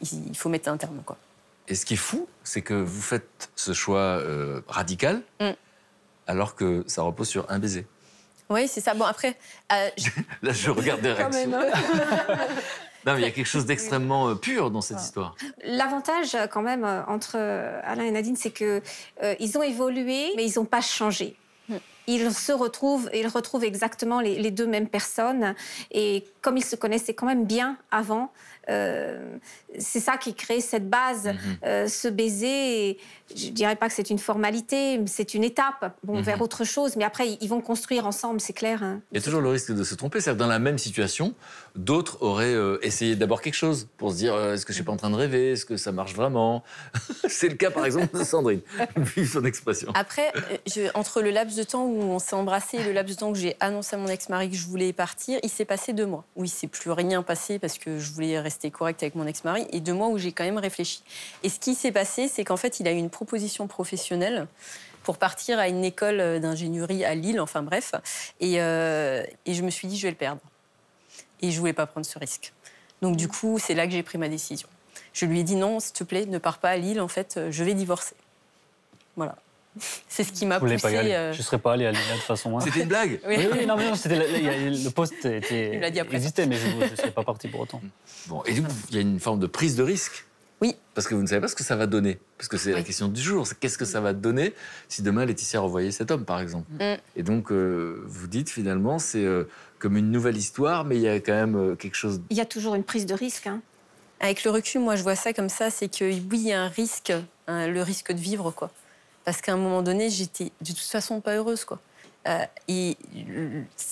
il faut mettre un terme, quoi. Et ce qui est fou, c'est que vous faites ce choix radical, alors que ça repose sur un baiser. Oui, c'est ça. Bon, après... Là, je regarde des réactions. Quand même. Non, mais il y a quelque chose d'extrêmement pur dans cette histoire. L'avantage, quand même, entre Alain et Nadine, c'est que ils ont évolué, mais ils n'ont pas changé. Ils retrouvent exactement les 2 mêmes personnes. Et comme ils se connaissaient quand même bien avant, c'est ça qui crée cette base, ce baiser. Et je dirais pas que c'est une formalité, c'est une étape vers autre chose. Mais après, ils vont construire ensemble, c'est clair. Hein. Il y a toujours le risque de se tromper. C'est-à-dire que dans la même situation, d'autres auraient essayé d'abord quelque chose pour se dire est-ce que je suis pas en train de rêver? Est-ce que ça marche vraiment? C'est le cas, par exemple, de Sandrine, vu son expression. Après, entre le laps de temps où on s'est embrassé et le laps de temps où j'ai annoncé à mon ex-mari que je voulais partir, il s'est passé 2 mois où il s'est plus rien passé parce que je voulais rester correcte avec mon ex-mari, et 2 mois où j'ai quand même réfléchi. Et ce qui s'est passé, c'est qu'en fait, il a eu une proposition professionnelle pour partir à une école d'ingénierie à Lille, enfin bref. Et je me suis dit, je vais le perdre. Et je voulais pas prendre ce risque. Donc du coup, c'est là que j'ai pris ma décision. Je lui ai dit non, s'il te plaît, ne pars pas à Lille, en fait, je vais divorcer. Voilà. C'est ce qui m'a poussée. Pas y aller. Je ne serais pas allée à Lille de toute façon. C'était une blague? Oui, non, le poste existait, mais je ne serais pas parti pour autant. Bon, et du coup, il y a une forme de prise de risque. Oui. Parce que vous ne savez pas ce que ça va donner. Parce que c'est la question du jour. C'est qu'est-ce que ça va donner si demain Laetitia revoyait cet homme, par exemple. Et donc, vous dites finalement, c'est comme une nouvelle histoire, mais il y a quand même quelque chose... Il y a toujours une prise de risque. Hein. Avec le recul, moi, je vois ça comme ça, c'est que oui, il y a un risque, le risque de vivre, quoi. Parce qu'à un moment donné, j'étais de toute façon pas heureuse, quoi. Et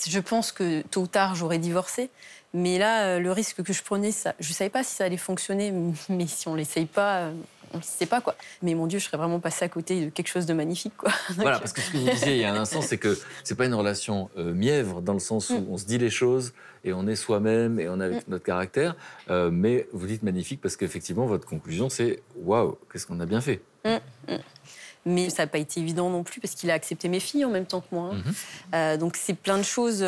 je pense que tôt ou tard, j'aurais divorcé. Mais là, le risque que je prenais, je ne savais pas si ça allait fonctionner. Mais si on ne l'essaye pas, on ne sait pas, quoi. Mais mon Dieu, je serais vraiment passée à côté de quelque chose de magnifique, quoi. Voilà, parce que ce que vous disiez il y a un instant, c'est que ce n'est pas une relation mièvre, dans le sens où on se dit les choses et on est soi-même et on est avec notre caractère. Mais vous dites magnifique parce qu'effectivement, votre conclusion, c'est « Waouh, qu'est-ce qu'on a bien fait !» Mais ça n'a pas été évident non plus parce qu'il a accepté mes filles en même temps que moi. Donc c'est plein de choses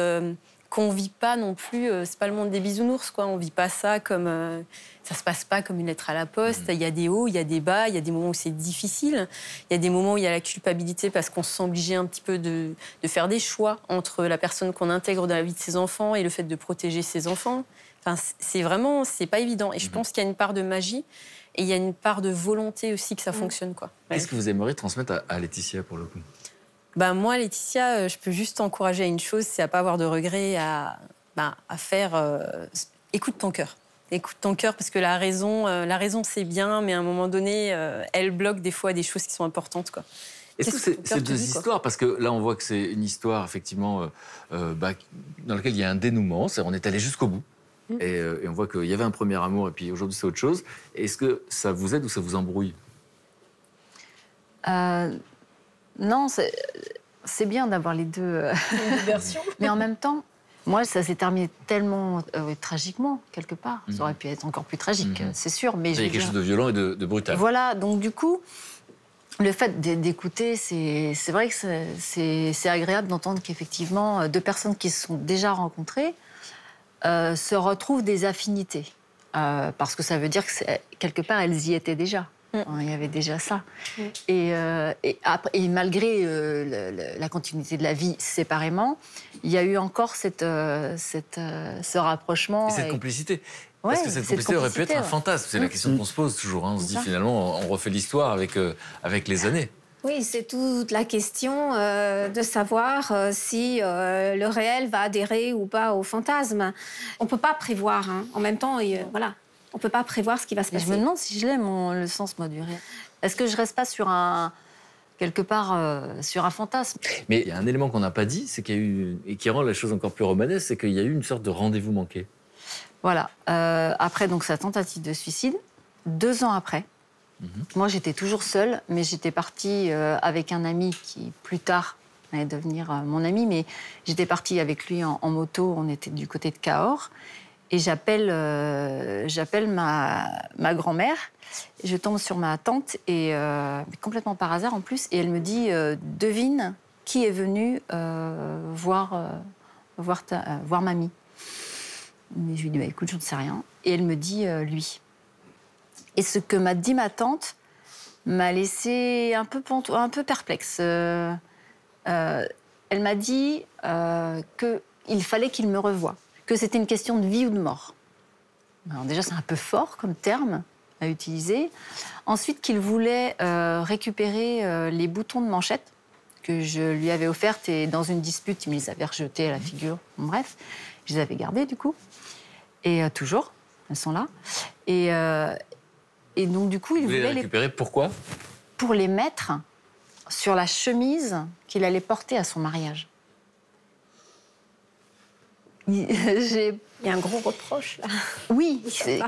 qu'on vit pas non plus. C'est pas le monde des bisounours, quoi. On vit pas ça comme ça se passe pas comme une lettre à la poste. Il y a des hauts, il y a des bas, il y a des moments où c'est difficile. Il y a des moments où il y a la culpabilité parce qu'on se sent obligé un petit peu de faire des choix entre la personne qu'on intègre dans la vie de ses enfants et le fait de protéger ses enfants. Enfin, c'est pas évident. Et je pense qu'il y a une part de magie. Et il y a une part de volonté aussi que ça fonctionne, quoi. Qu'est-ce que vous aimeriez transmettre à Laetitia, pour le coup? Moi, Laetitia, je peux juste t'encourager à une chose, c'est à pas avoir de regrets, à faire... écoute ton cœur. Écoute ton cœur, parce que la raison, c'est bien, mais à un moment donné, elle bloque des fois des choses qui sont importantes, quoi. Est-ce que c'est deux histoires? Parce que là, on voit que c'est une histoire, effectivement, dans laquelle il y a un dénouement. On est allé jusqu'au bout. Et on voit qu'il y avait un premier amour et puis aujourd'hui c'est autre chose. Est-ce que ça vous aide ou ça vous embrouille? Non, c'est bien d'avoir les deux versions. Mais en même temps, moi, ça s'est terminé tellement tragiquement, quelque part. Ça aurait pu être encore plus tragique, c'est sûr. Mais il y a quelque chose de violent et de brutal. Voilà, donc du coup, le fait d'écouter, c'est vrai que c'est agréable d'entendre qu'effectivement, deux personnes qui se sont déjà rencontrées se retrouvent des affinités. Parce que ça veut dire que quelque part, elles y étaient déjà. Il y avait déjà ça. Et malgré la continuité de la vie séparément, il y a eu encore ce rapprochement. Et cette complicité. Parce que cette complicité aurait pu être un fantasme. C'est la question qu'on se pose toujours. On se dit finalement, on refait l'histoire avec les années. Oui, c'est toute la question de savoir si le réel va adhérer ou pas au fantasme. On ne peut pas prévoir. Hein. En même temps, voilà, on ne peut pas prévoir ce qui va se passer. Je me demande si je l'aime, le sens, moi, du réel. Est-ce que je ne reste pas sur quelque part, sur un fantasme? Mais il y a un élément qu'on n'a pas dit, c'est qu'il y a eu, et qui rend la chose encore plus romanesque, c'est qu'il y a eu une sorte de rendez-vous manqué. Voilà. Après donc, sa tentative de suicide, 2 ans après, moi, j'étais toujours seule, mais j'étais partie avec un ami qui, plus tard, allait devenir mon ami. Mais j'étais partie avec lui en moto. On était du côté de Cahors. Et j'appelle ma grand-mère. Je tombe sur ma tante, et complètement par hasard en plus. Et elle me dit, devine qui est venu voir mamie. Mais je lui dis, écoute, je ne sais rien. Et elle me dit, lui. Et ce que m'a dit ma tante m'a laissée un peu perplexe. Elle m'a dit qu'il fallait qu'il me revoie, que c'était une question de vie ou de mort. Alors déjà, c'est un peu fort comme terme à utiliser. Ensuite, qu'il voulait récupérer les boutons de manchette que je lui avais offertes, et dans une dispute, il me les avait rejetés à la figure. Bref, je les avais gardées du coup. Et toujours, elles sont là. Et donc, du coup, il voulait les récupérer. Pourquoi? Pour les mettre sur la chemise qu'il allait porter à son mariage. Il y a un gros reproche, là. Oui,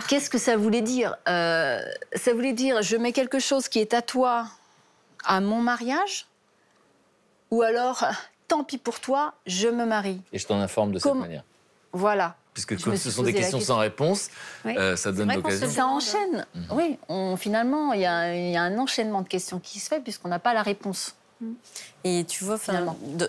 qu'est-ce que ça voulait dire? Ça voulait dire, je mets quelque chose qui est à toi à mon mariage, ou alors, tant pis pour toi, je me marie. Et je t'en informe de cette manière. Voilà. Puisque comme ce sont des questions sans réponse, ça donne l'occasion. Ça enchaîne. Oui, finalement, il y a un enchaînement de questions qui se fait puisqu'on n'a pas la réponse. Et tu vois,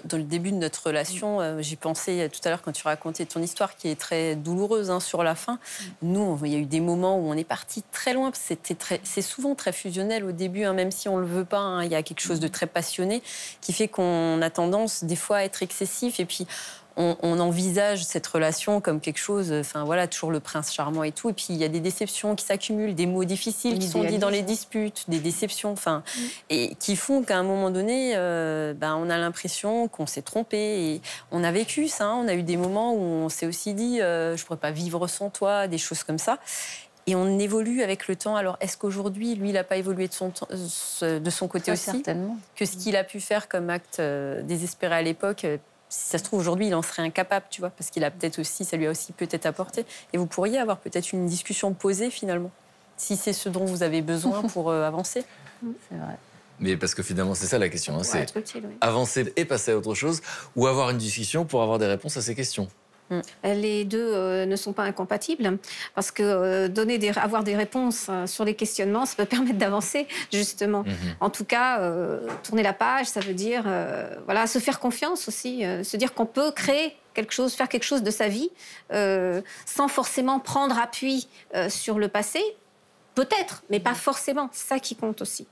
dans le début de notre relation, j'y pensais tout à l'heure quand tu racontais ton histoire qui est très douloureuse sur la fin. Nous, il y a eu des moments où on est parti très loin. C'est souvent très fusionnel au début, même si on ne le veut pas. Il y a quelque chose de très passionné qui fait qu'on a tendance des fois à être excessif. Et puis, on envisage cette relation comme quelque chose, toujours le prince charmant et tout. Et puis, il y a des déceptions qui s'accumulent, des mots difficiles qui sont dits dans les disputes, des déceptions, et qui font qu'à un moment donné, on a l'impression qu'on s'est trompé. Et on a vécu ça, on a eu des moments où on s'est aussi dit je ne pourrais pas vivre sans toi, des choses comme ça. Et on évolue avec le temps. Alors, est-ce qu'aujourd'hui, lui, il n'a pas évolué de son côté aussi? Certainement. Que ce qu'il a pu faire comme acte désespéré à l'époque, si ça se trouve, aujourd'hui, il en serait incapable, tu vois, parce qu'il a peut-être aussi, ça lui a aussi peut-être apporté. Et vous pourriez avoir peut-être une discussion posée, finalement, si c'est ce dont vous avez besoin pour avancer. C'est vrai. Mais parce que finalement, c'est ça la question. C'est avancer et passer à autre chose, ou avoir une discussion pour avoir des réponses à ces questions. Les deux ne sont pas incompatibles parce que avoir des réponses sur les questionnements, ça peut permettre d'avancer, justement. En tout cas, tourner la page, ça veut dire se faire confiance aussi, se dire qu'on peut créer quelque chose, faire quelque chose de sa vie sans forcément prendre appui sur le passé. Peut-être, mais pas forcément. C'est ça qui compte aussi.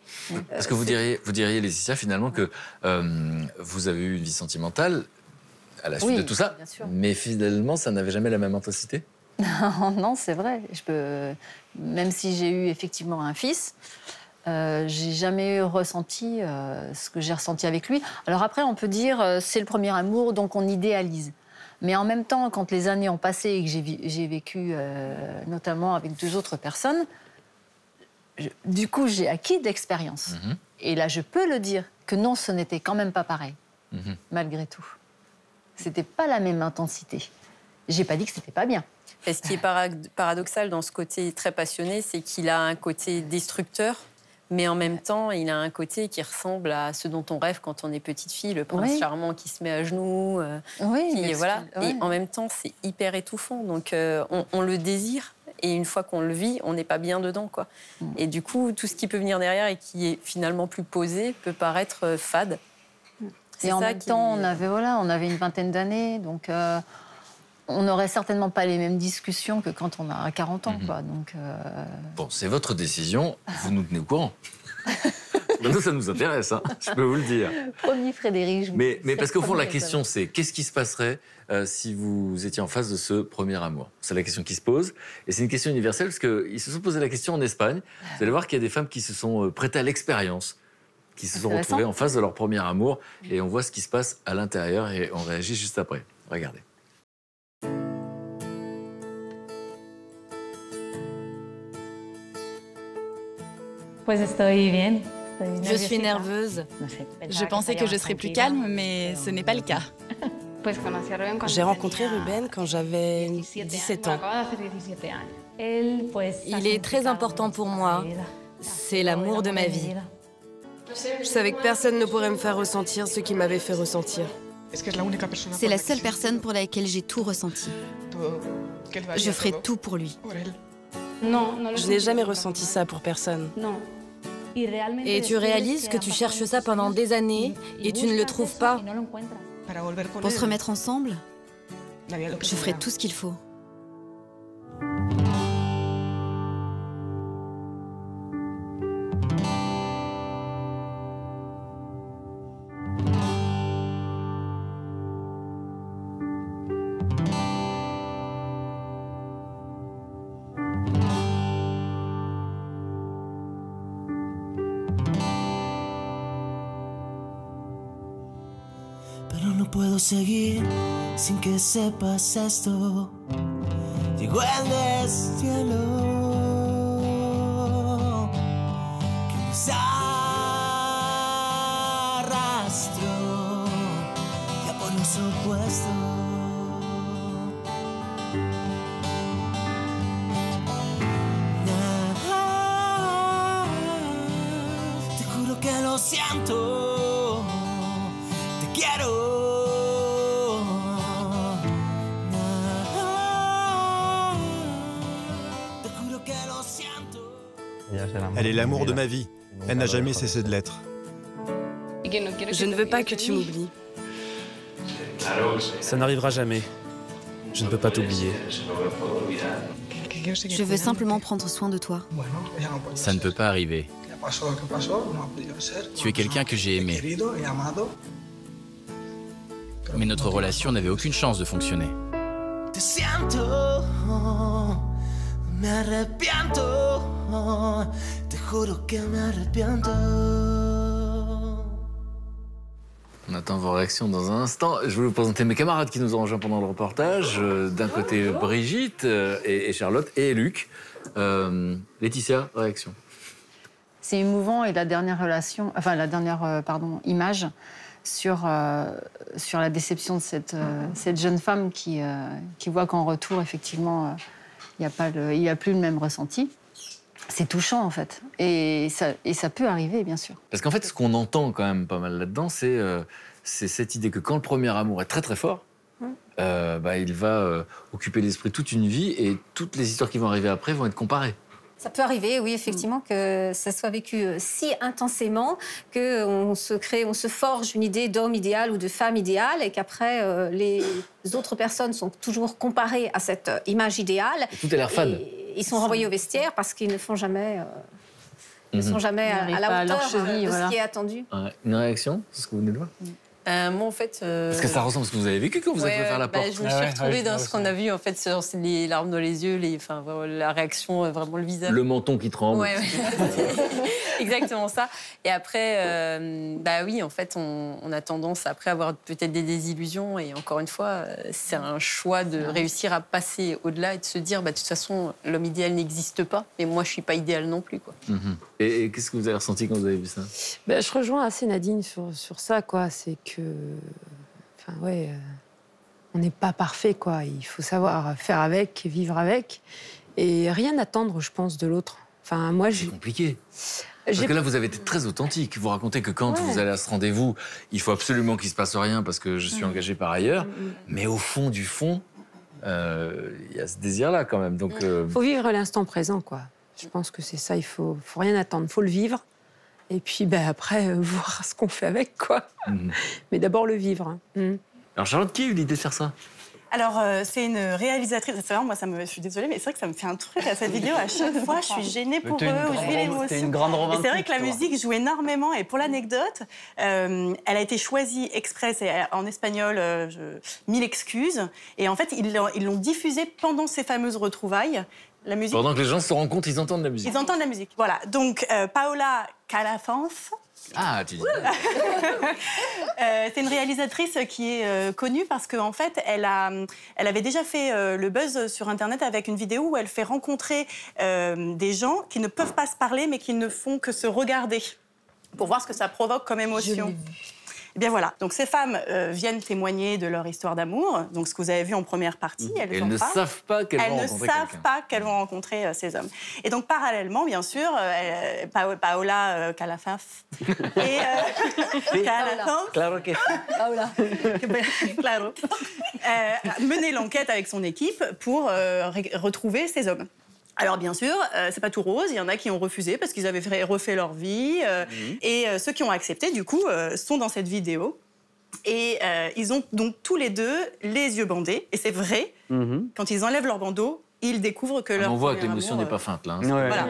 Parce que vous diriez, Laetitia, finalement, que vous avez eu une vie sentimentale à la suite de tout ça, mais finalement, ça n'avait jamais la même intensité. Non, c'est vrai. Même si j'ai eu effectivement un fils, j'ai jamais ressenti ce que j'ai ressenti avec lui. Alors après, on peut dire c'est le premier amour, donc on idéalise. Mais en même temps, quand les années ont passé et que j'ai vécu notamment avec 2 autres personnes, du coup, j'ai acquis de l'expérience. Et là, je peux le dire que non, ce n'était quand même pas pareil, malgré tout. C'était pas la même intensité. J'ai pas dit que c'était pas bien. Et ce qui est paradoxal dans ce côté très passionné, c'est qu'il a un côté destructeur, mais en même temps, il a un côté qui ressemble à ce dont on rêve quand on est petite fille, le prince charmant qui se met à genoux. Et en même temps, c'est hyper étouffant. Donc, on le désire. Et une fois qu'on le vit, on n'est pas bien dedans, quoi. Et du coup, tout ce qui peut venir derrière et qui est finalement plus posé peut paraître fade. Et en même temps, on avait une vingtaine d'années, donc on n'aurait certainement pas les mêmes discussions que quand on a 40 ans, quoi. Donc, Bon, c'est votre décision, vous nous tenez au courant. Nous, ça nous intéresse, je peux vous le dire. Promis, Frédéric. Mais parce qu'au fond, la question, c'est qu'est-ce qui se passerait si vous étiez en face de ce premier amour? C'est la question qui se pose. Et c'est une question universelle, parce qu'ils se sont posé la question en Espagne. Vous allez voir qu'il y a des femmes qui se sont prêtées à l'expérience, qui se sont retrouvées en face de leur premier amour. Et on voit ce qui se passe à l'intérieur et on réagit juste après. Regardez. Je suis nerveuse. Je pensais que je serais plus calme, mais ce n'est pas le cas. J'ai rencontré Ruben quand j'avais 17 ans. Il est très important pour moi. C'est l'amour de ma vie. Je savais que personne ne pourrait me faire ressentir ce qu'il m'avait fait ressentir. C'est la seule personne pour laquelle j'ai tout ressenti. Je ferai tout pour lui. Je n'ai jamais ressenti ça pour personne. Et tu réalises que tu cherches ça pendant des années et tu ne le trouves pas. Pour se remettre ensemble, je ferai tout ce qu'il faut. Pero no puedo seguir sin que sepas esto. Llegó el destino que nos arrastró ya por los opuestos. Te juro que lo siento. Te quiero. Elle est l'amour de ma vie. Elle n'a jamais cessé de l'être. Je ne veux pas que tu m'oublies. Ça n'arrivera jamais. Je ne peux pas t'oublier. Je veux simplement prendre soin de toi. Ça ne peut pas arriver. Tu es quelqu'un que j'ai aimé. Mais notre relation n'avait aucune chance de fonctionner. Te siento, me arrepiento, te juro que me arrepiento. On attend vos réactions dans un instant. Je vais vous présenter mes camarades qui nous ont rejoints pendant le reportage. D'un côté, Brigitte et Charlotte et Luc. Laetitia, réaction. C'est émouvant et la dernière image sur la déception de cette jeune femme qui voit qu'en retour, effectivement, il n'y a plus le même ressenti. C'est touchant, en fait. Et ça peut arriver, bien sûr. Parce qu'en fait, ce qu'on entend quand même pas mal là-dedans, c'est cette idée que quand le premier amour est très très fort, il va occuper l'esprit toute une vie et toutes les histoires qui vont arriver après vont être comparées. Ça peut arriver, oui, effectivement, que ça soit vécu si intensément qu'on se forge une idée d'homme idéal ou de femme idéale et qu'après, les autres personnes sont toujours comparées à cette image idéale. Et tout a l'air fade. Ils sont renvoyés au vestiaire parce qu'ils ne font jamais, à la hauteur de ce qui est attendu. Ouais. Une réaction sur ce que vous venez de voir? Moi, en fait... Parce que ça ressemble à ce que vous avez vécu quand vous êtes ouvert la porte. Je me suis retrouvée dans ce qu'on a vu, en fait, sur les larmes dans les yeux, la réaction, vraiment le visage. Le menton qui tremble. Ouais. Exactement ça. Et après, oui, en fait, on a tendance, après, à avoir peut-être des désillusions. Et encore une fois, c'est un choix de réussir à passer au-delà et de se dire, de toute façon, l'homme idéal n'existe pas. Mais moi, je ne suis pas idéale non plus, quoi. Et qu'est-ce que vous avez ressenti quand vous avez vu ça? Je rejoins assez Nadine sur ça, quoi. C'est que... on n'est pas parfait, quoi. Il faut savoir faire avec, vivre avec. Et rien attendre, je pense, de l'autre. Moi, c'est compliqué. Parce que là, vous avez été très authentique. Vous racontez que quand vous allez à ce rendez-vous, il faut absolument qu'il ne se passe rien parce que je suis engagée par ailleurs. Mais au fond du fond, il y a ce désir-là quand même. Donc, faut vivre l'instant présent, quoi. Je pense que c'est ça, il faut rien attendre. Il faut le vivre. Et puis après, voir ce qu'on fait avec, quoi. Mais d'abord le vivre. Alors Charlotte, qui a eu l'idée de faire ça? Alors, c'est une réalisatrice. C'est vrai, moi, je suis désolée, mais c'est vrai que ça me fait un truc à cette vidéo. À chaque fois, je suis gênée pour eux, je vis l'émotion. C'était une grande romantique. C'est vrai que la musique joue énormément. Et pour l'anecdote, elle a été choisie exprès, c'est en espagnol, 1000 excuses. Et en fait, ils l'ont diffusée pendant ces fameuses retrouvailles. La musique. Pendant que les gens se rendent compte, ils entendent la musique. Ils entendent la musique, voilà. Donc, Paola Calafans. Ah, tu dis. C'est une réalisatrice qui est connue parce qu'en fait, elle avait déjà fait le buzz sur Internet avec une vidéo où elle fait rencontrer des gens qui ne peuvent pas se parler mais qui ne font que se regarder pour voir ce que ça provoque comme émotion. Eh bien voilà, donc ces femmes viennent témoigner de leur histoire d'amour, donc ce que vous avez vu en première partie. Elles ne savent pas qu'elles vont rencontrer ces hommes. Et donc parallèlement, bien sûr, Paola Calafans et Claro que Paola claro, mener l'enquête avec son équipe pour retrouver ces hommes. Alors bien sûr, c'est pas tout rose, il y en a qui ont refusé parce qu'ils avaient refait leur vie et ceux qui ont accepté du coup sont dans cette vidéo et ils ont donc tous les deux les yeux bandés et c'est vrai, quand ils enlèvent leur bandeau, ils découvrent que leur on voit que l'émotion n'est pas feinte là. Voilà.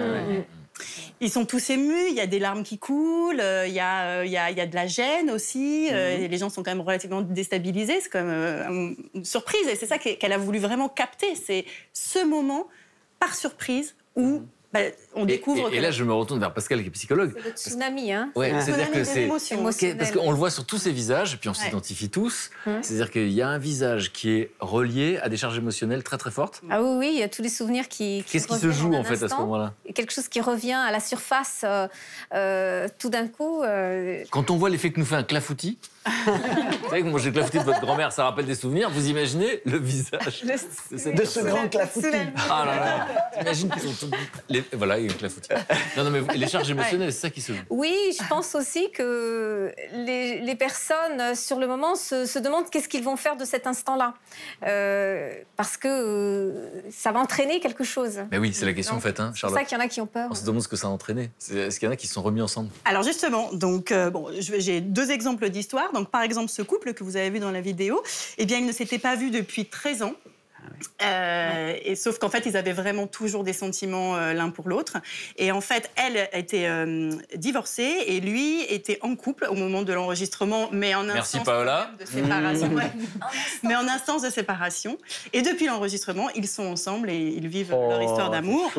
Ils sont tous émus, il y a des larmes qui coulent, il y a de la gêne aussi, les gens sont quand même relativement déstabilisés, c'est quand même une surprise et c'est ça qu'elle a voulu vraiment capter, c'est ce moment par surprise où on découvre... Et là, je me retourne vers Pascal, qui est psychologue. C'est le tsunami, hein. Ouais, c'est-à-dire que c'est... émotionnel. Parce qu'on le voit sur tous ces visages, et puis on s'identifie tous. C'est-à-dire qu'il y a un visage qui est relié à des charges émotionnelles très très fortes. Ah oui, il y a tous les souvenirs qui Qu'est-ce qui se joue en fait à ce moment-là? Quelque chose qui revient à la surface tout d'un coup. Quand on voit l'effet que nous fait un clafoutis, Vous savez que moi j'ai clafoutis de votre grand-mère, ça rappelle des souvenirs. Vous imaginez le visage de ce grand clafoutis. Ah là là. T'imagines qu'ils sont tous... Voilà, il y a un clafoutis. Non, mais les charges émotionnelles, c'est ça qui se joue. Oui, je pense aussi que les personnes, sur le moment, se demandent qu'est-ce qu'ils vont faire de cet instant-là. Parce que ça va entraîner quelque chose. Mais oui, c'est la question en fait, hein, Charlotte. C'est pour ça qu'il y en a qui ont peur. On se demande ce que ça a entraîné. Est-ce qu'il y en a qui se sont remis ensemble? Alors justement, donc, j'ai 2 exemples d'histoire. Donc par exemple, ce couple que vous avez vu dans la vidéo, eh bien, ils ne s'étaient pas vus depuis 13 ans. Et sauf qu'en fait, ils avaient vraiment toujours des sentiments l'un pour l'autre. Et en fait, elle était divorcée et lui était en couple au moment de l'enregistrement, mais en instance de séparation. Mais en instance de séparation. Et depuis l'enregistrement, ils sont ensemble et ils vivent leur histoire d'amour.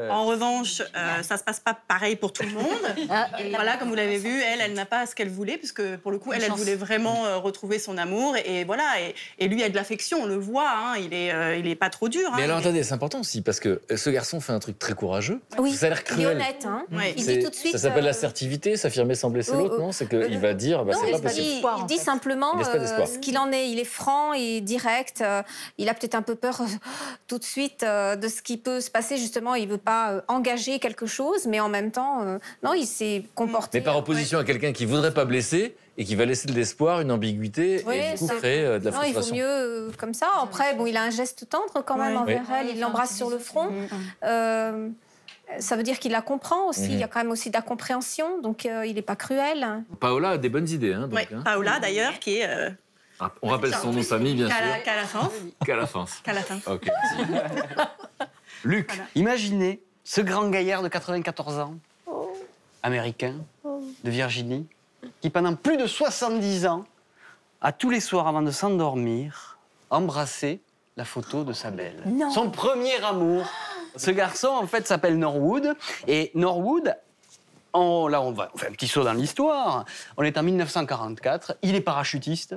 En revanche, ça se passe pas pareil pour tout le monde. Et voilà, comme vous l'avez vu, elle n'a pas ce qu'elle voulait, puisque pour le coup, elle voulait vraiment retrouver son amour. Et voilà, et lui a de l'affection, on le voit. Hein, il est pas trop dur. Mais alors attendez, c'est important aussi parce que ce garçon fait un truc très courageux. Oui, ça a l'air cruel. il est honnête. Hein. Il dit tout de suite. Ça s'appelle l'assertivité, s'affirmer sans blesser l'autre, non? C'est qu'il va dire, bah, c'est pas possible. Il dit simplement ce qu'il en est. Il est franc et direct. Il a peut-être un peu peur tout de suite de ce qui peut se passer. Justement, il veut pas engager quelque chose, mais en même temps, non, il s'est comporté. Mais par opposition à quelqu'un qui voudrait pas blesser et qui va laisser de l'espoir, une ambiguïté et du coup créer de la frustration. Il vaut mieux comme ça. Après, bon, il a un geste tendre quand même envers elle. Il l'embrasse sur le front. Ça veut dire qu'il la comprend aussi. Il y a quand même aussi de la compréhension. Donc, il n'est pas cruel. Paola a des bonnes idées. Hein, donc, hein. Paola, d'ailleurs, qui est... on rappelle son nom de famille, bien sûr. Calafans. Calafans. Calafans. Ok. Luc, imaginez ce grand gaillard de 94 ans, américain, de Virginie, qui pendant plus de 70 ans, a tous les soirs avant de s'endormir, embrassé la photo de sa belle. Non. Son premier amour. Ce garçon, en fait, s'appelle Norwood. Et Norwood, là, on fait un petit saut dans l'histoire. On est en 1944. Il est parachutiste.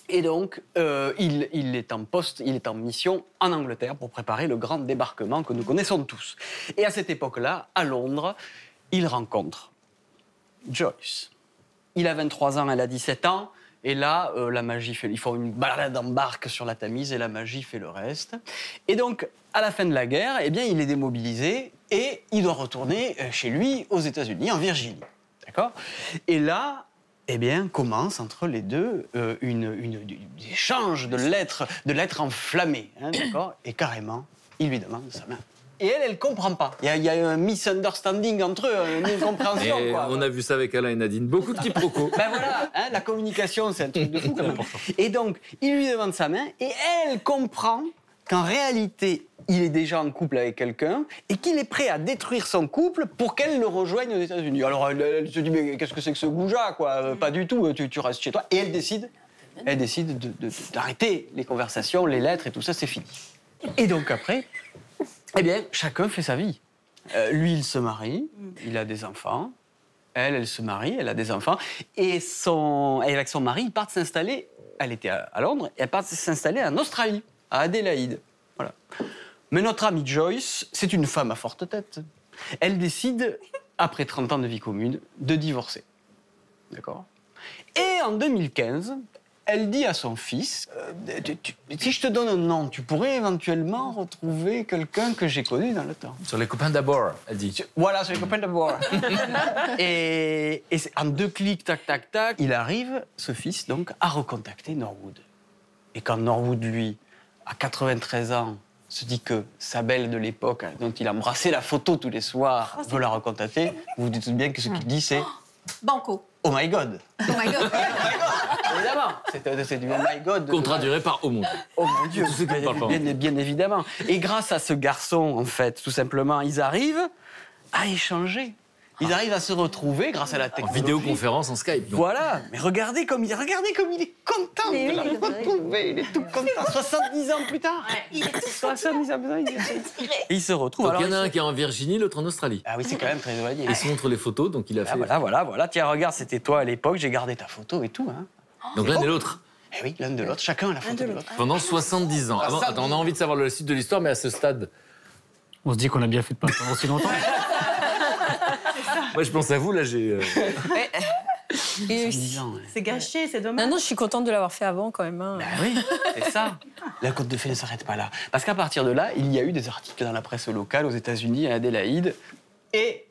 Et donc, il est en poste, il est en mission en Angleterre pour préparer le grand débarquement que nous connaissons tous. Et à cette époque-là, à Londres, il rencontre Joyce. Il a 23 ans, elle a 17 ans. Et là, la magie fait... Ils font une balade en barque sur la Tamise et la magie fait le reste. Et donc, à la fin de la guerre, eh bien, il est démobilisé et il doit retourner chez lui aux États-Unis, en Virginie. D'accord ? Et là, eh bien, commence entre les deux un échange de lettres enflammées. Hein, d'accord ? Et carrément, il lui demande sa main. Et elle ne comprend pas. Il y a un misunderstanding entre eux, une incompréhension. Et quoi. On a vu ça avec Alain et Nadine, beaucoup de quiproquos. Ben voilà, hein, la communication, c'est un truc de fou quand même. Et donc, il lui demande sa main et elle comprend qu'en réalité, il est déjà en couple avec quelqu'un et qu'il est prêt à détruire son couple pour qu'elle le rejoigne aux États-Unis. Alors, elle se dit, mais qu'est-ce que c'est que ce goujat, quoi ? Pas du tout, tu restes chez toi. Et elle décide d'arrêter les conversations, les lettres et tout ça, c'est fini. Et donc après... Eh bien, chacun fait sa vie. Lui, il se marie, il a des enfants. Elle se marie, elle a des enfants. Et avec son mari, ils partent s'installer... Elle était à Londres, et elle part s'installer en Australie, à Adélaïde. Voilà. Mais notre amie Joyce, c'est une femme à forte tête. Elle décide, après 30 ans de vie commune, de divorcer. D'accord ? Et en 2015... Elle dit à son fils, si je te donne un nom, tu pourrais éventuellement retrouver quelqu'un que j'ai connu dans le temps. Sur les copains d'abord, elle dit. Voilà, sur les copains d'abord. et en 2 clics, tac, tac, tac, il arrive, ce fils, donc, à recontacter Norwood. Et quand Norwood, lui, à 93 ans, se dit que sa belle de l'époque, dont il embrassait la photo tous les soirs, veut la recontacter, vous vous dites bien que ce qu'il dit, c'est... Banco. Oh my God. Oh my God. Évidemment, c'est du oh my God. Qu'on traduirait par oh mon Dieu. Oh mon Dieu, bien évidemment. Et grâce à ce garçon, en fait, tout simplement, ils arrivent à échanger. Ils arrivent à se retrouver grâce à la technologie. En vidéoconférence, en Skype. Donc. Voilà. Mais regardez comme il est content de la retrouver. Il est tout content. 70 ans plus tard. Il est tout 70 ans plus tard. Et il se retrouve. Donc, il y en a un qui est en Virginie, l'autre en Australie. Ah oui, c'est quand même très éloigné. Il se montre les photos, donc il a fait... Voilà. Tiens, regarde, c'était toi à l'époque. J'ai gardé ta photo et tout. Hein. Donc l'un et l'autre. Eh oui, l'un de l'autre. Chacun a la photo de l'autre. Pendant 70 ans. Attends, on a envie de savoir le site de l'histoire, mais à ce stade... On se dit qu'on a bien fait de pas attendre aussi longtemps. Moi, je pense à vous, là, j'ai... C'est gâché, c'est dommage. Non, je suis contente de l'avoir fait avant quand même. Hein. Ben oui, c'est ça. La Conte de Fées ne s'arrête pas là. Parce qu'à partir de là, il y a eu des articles dans la presse locale aux États-Unis, à Adélaïde, et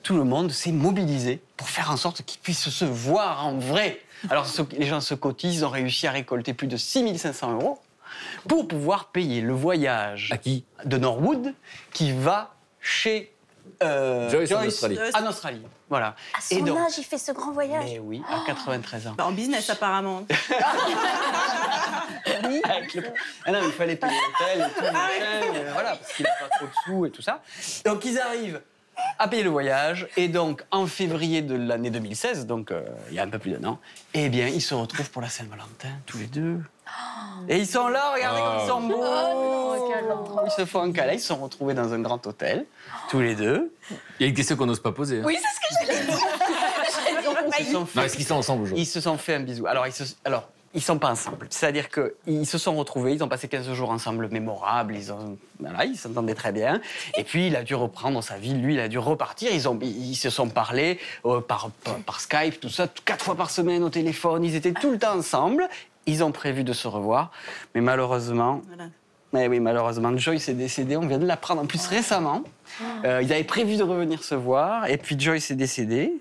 tout le monde s'est mobilisé pour faire en sorte qu'ils puissent se voir en vrai. Alors, les gens se cotisent, ils ont réussi à récolter plus de 6 500 € pour pouvoir payer le voyage à qui de Norwood qui va chez Joyce en Australie. En Australie, voilà. À son âge, il fait ce grand voyage. Mais oui, à 93 ans. Bah, en business, apparemment. Ah non, il fallait payer l'hôtel et tout, machin, voilà, parce qu'il n'a pas trop de sous et tout ça. Donc, ils arrivent à payer le voyage, et donc, en février de l'année 2016, donc il y a un peu plus d'un an, eh bien, ils se retrouvent pour la Saint-Valentin, tous les deux. Et ils sont là, regardez comme ils sont beaux. Ils se font un câlin, ils se sont retrouvés dans un grand hôtel, tous les deux. Il y a une question qu'on n'ose pas poser. Hein. Oui, c'est ce que je Non, est-ce qu'ils sont ensemble aujourd'hui? Ils se sont fait un bisou. Alors, ils sont pas ensemble. C'est-à-dire qu'ils se sont retrouvés, ils ont passé 15 jours ensemble mémorables, ils s'entendaient très bien. Et puis, il a dû reprendre sa vie, lui, il a dû repartir. Ils se sont parlé par Skype, tout ça, 4 fois par semaine au téléphone. Ils étaient tout le temps ensemble. Ils ont prévu de se revoir. Mais malheureusement... Voilà. Mais oui, malheureusement, Joyce est décédée. On vient de l'apprendre en plus récemment. Ils avaient prévu de revenir se voir. Et puis Joyce est décédée.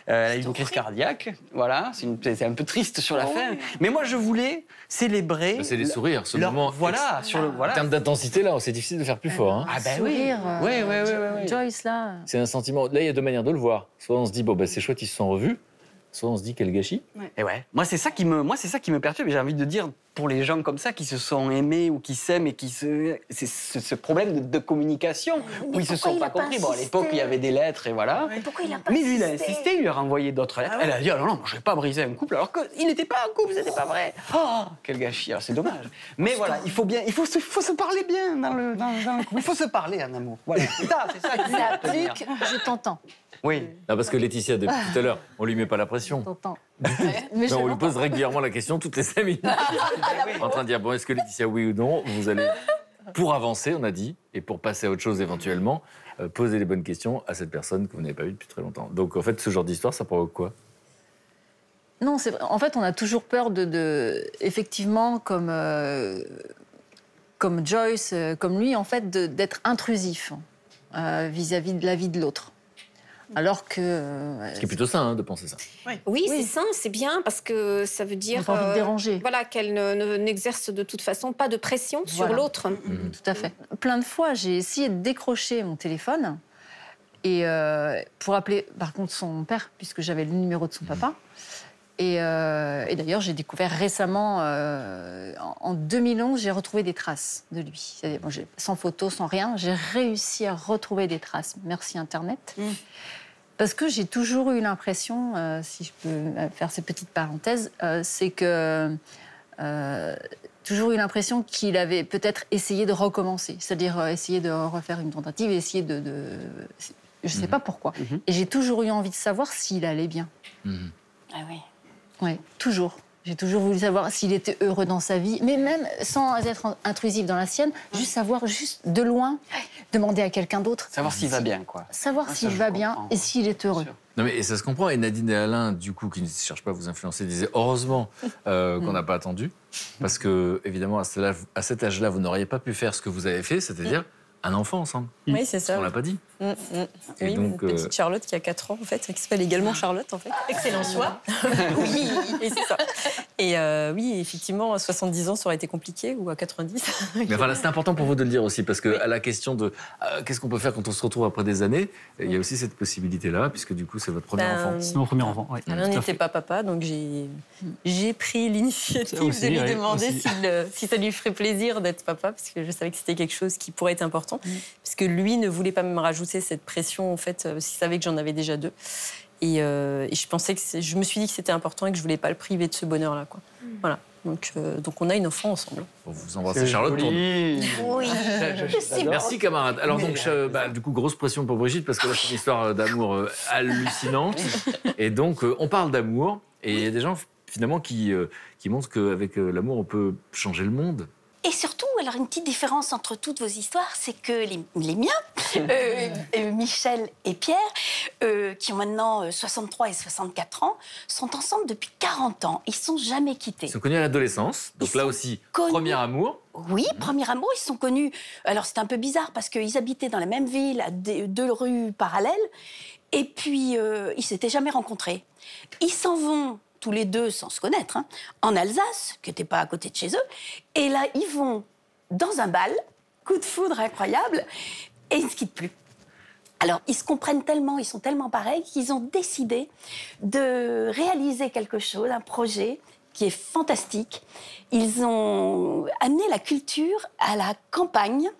Elle a eu une crise cardiaque. Voilà, c'est un peu triste sur la fin. Mais moi, je voulais célébrer... C'est des sourires, ce moment. Voilà, En termes d'intensité, là, c'est difficile de faire plus fort. Hein. Ah ben oui. Oui. Joyce, là... C'est un sentiment... Là, il y a deux manières de le voir. Soit on se dit, bon, ben, c'est chouette, ils se sont revus. Soit on se dit, quel gâchis. Et ouais. Moi, c'est ça qui me perturbe. J'ai envie de dire, pour les gens comme ça, qui se sont aimés ou qui s'aiment et qui c'est ce problème de communication où ils se sont pas compris. Bon, à l'époque, il y avait des lettres et voilà. Mais pourquoi il a pas Mais lui, il a insisté, il lui a renvoyé d'autres lettres. Elle a dit, non, je vais pas briser un couple alors qu'il n'était pas un couple, c'était pas vrai. Oh, quel gâchis. Alors, c'est dommage. Mais voilà, il faut se parler bien dans le couple. Il faut se parler en amour. Voilà. C'est ça qui Ça plus que je t'entends. Oui. Non, parce que Laetitia, depuis tout à l'heure, on lui met pas la pression. T'entends. Mais on lui pose régulièrement la question toutes les 5 minutes. En train de dire, bon, est-ce que Laetitia, oui ou non, vous allez, pour avancer, on a dit, et pour passer à autre chose éventuellement, poser les bonnes questions à cette personne que vous n'avez pas vue depuis très longtemps. Donc, en fait, ce genre d'histoire, ça provoque quoi? Non, c'est vrai. En fait, on a toujours peur effectivement, comme Joyce, comme lui, en fait, d'être intrusif vis-à-vis de la vie de l'autre. Alors que... Ce qui est plutôt sain, de penser ça. Oui, c'est sain, c'est bien, parce que ça veut dire... On n'a pas envie de déranger. Voilà, qu'elle n'exerce de toute façon pas de pression sur l'autre. Tout à fait. Plein de fois, j'ai essayé de décrocher mon téléphone et pour appeler, par contre, son père, puisque j'avais le numéro de son papa. Et d'ailleurs, j'ai découvert récemment, en 2011, j'ai retrouvé des traces de lui. Bon, sans photo, sans rien, j'ai réussi à retrouver des traces. Merci Internet. Parce que j'ai toujours eu l'impression, si je peux faire ces petites parenthèses, c'est que toujours eu l'impression qu'il avait peut-être essayé de recommencer. C'est-à-dire essayer de refaire une tentative et essayer de... Je ne sais pas pourquoi. Et j'ai toujours eu envie de savoir s'il allait bien. Ah oui. Oui, toujours. J'ai toujours voulu savoir s'il était heureux dans sa vie, mais même sans être intrusif dans la sienne, juste savoir, juste de loin, demander à quelqu'un d'autre. Savoir s'il va bien, quoi. Savoir s'il va bien et s'il est heureux. Non, mais ça se comprend. Et Nadine et Alain, du coup, qui ne cherchent pas à vous influencer, disaient heureusement qu'on n'a pas attendu. Parce que, évidemment, à cet âge-là, vous n'auriez pas pu faire ce que vous avez fait, c'est-à-dire un enfant ensemble. Oui, c'est ça. On l'a pas dit. Oui, donc, une petite Charlotte qui a 4 ans, en fait, qui s'appelle également Charlotte, en fait. Excellent choix. Oui, et c'est ça. Et oui, effectivement, à 70 ans, ça aurait été compliqué, ou à 90. Mais enfin, c'est important pour vous de le dire aussi, parce que à la question de qu'est-ce qu'on peut faire quand on se retrouve après des années, il y a aussi cette possibilité-là, puisque du coup, c'est votre premier enfant. C'est mon premier enfant, oui. Alain n'était pas papa, donc j'ai pris l'initiative de lui demander si ça lui ferait plaisir d'être papa, parce que je savais que c'était quelque chose qui pourrait être important, parce que lui ne voulait pas me rajouter cette pression, en fait, s'il savait que j'en avais déjà 2. Et je me suis dit que c'était important et que je voulais pas le priver de ce bonheur-là, quoi. Voilà. Donc on a une enfant ensemble. Bon, vous embrassez Charlotte. Oui. Merci camarade. Alors donc, du coup, grosse pression pour Brigitte parce que là, c'est une histoire d'amour hallucinante. Et donc, on parle d'amour et il y a des gens finalement qui montrent qu'avec l'amour, on peut changer le monde. Et surtout, alors une petite différence entre toutes vos histoires, c'est que les miens, Michel et Pierre, qui ont maintenant 63 et 64 ans, sont ensemble depuis 40 ans. Ils ne sont jamais quittés. Ils sont connus à l'adolescence, donc là aussi, premier amour. Oui, premier amour, ils sont connus. Alors c'est un peu bizarre parce qu'ils habitaient dans la même ville, à 2 rues parallèles, et puis ils ne s'étaient jamais rencontrés. Ils s'en vont tous les deux, sans se connaître, en Alsace, qui n'était pas à côté de chez eux, et là ils vont dans un bal, coup de foudre incroyable, et ils ne se quittent plus. Alors, ils se comprennent tellement, ils sont tellement pareils, qu'ils ont décidé de réaliser quelque chose, un projet qui est fantastique. Ils ont amené la culture à la campagne,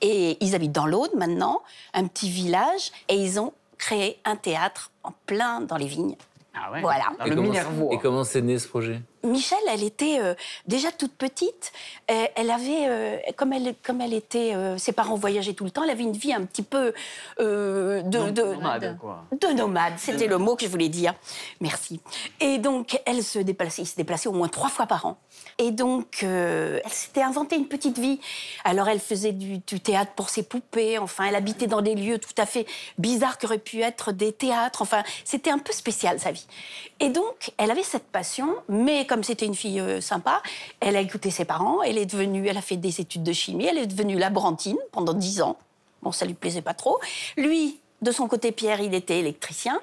et ils habitent dans l'Aude maintenant, un petit village, et ils ont créé un théâtre en plein dans les vignes. Ah ouais. Voilà. Dans le Minervois. Et comment s'est né ce projet? Michel, elle était déjà toute petite. Elle avait, comme elle était, ses parents voyageaient tout le temps. Elle avait une vie un petit peu nomade, quoi. De nomade. C'était le mot que je voulais dire. Merci. Et donc, elle se déplaçait au moins 3 fois par an. Et donc, elle s'était inventée une petite vie. Alors, elle faisait du théâtre pour ses poupées. Enfin, elle habitait dans des lieux tout à fait bizarres qu'auraient pu être des théâtres. Enfin, c'était un peu spécial, sa vie. Et donc, elle avait cette passion, mais comme c'était une fille sympa, elle a écouté ses parents, elle a fait des études de chimie, elle est devenue laborantine pendant 10 ans. Bon, ça lui plaisait pas trop. Lui, de son côté, Pierre, il était électricien.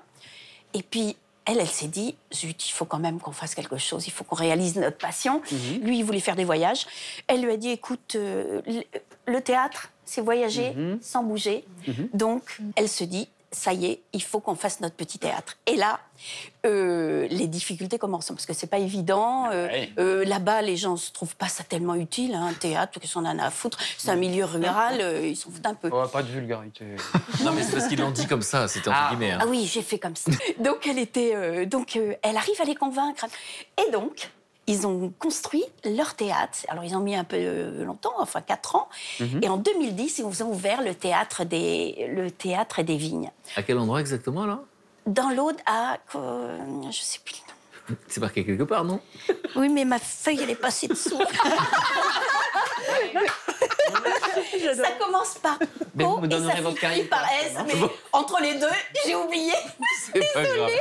Et puis, elle s'est dit, zut, il faut quand même qu'on fasse quelque chose, il faut qu'on réalise notre passion. Lui, il voulait faire des voyages. Elle lui a dit, écoute, le théâtre, c'est voyager sans bouger. Donc, elle se dit, ça y est, il faut qu'on fasse notre petit théâtre. Et là, les difficultés commencent, parce que c'est pas évident. Là-bas, les gens se trouvent pas ça tellement utile, un théâtre, qu'est-ce qu'on en a à foutre? C'est un milieu rural, ils s'en foutent un peu. Oh, pas de vulgarité. Non, mais c'est parce qu'ils l'ont dit comme ça, c'était entre guillemets. Ah oui, j'ai fait comme ça. Donc, elle arrive à les convaincre. Et donc, ils ont construit leur théâtre. Alors, ils ont mis un peu longtemps, enfin 4 ans. Et en 2010, ils ont ouvert le théâtre des Vignes. À quel endroit exactement, là? Dans l'Aude, je sais plus le nom. C'est marqué quelque part, non? Oui, mais ma feuille, elle est passée dessous. Ça commence par Mais vous me et donnerez ça votre finit carrière. par S, mais entre les deux, j'ai oublié. C'est pas grave.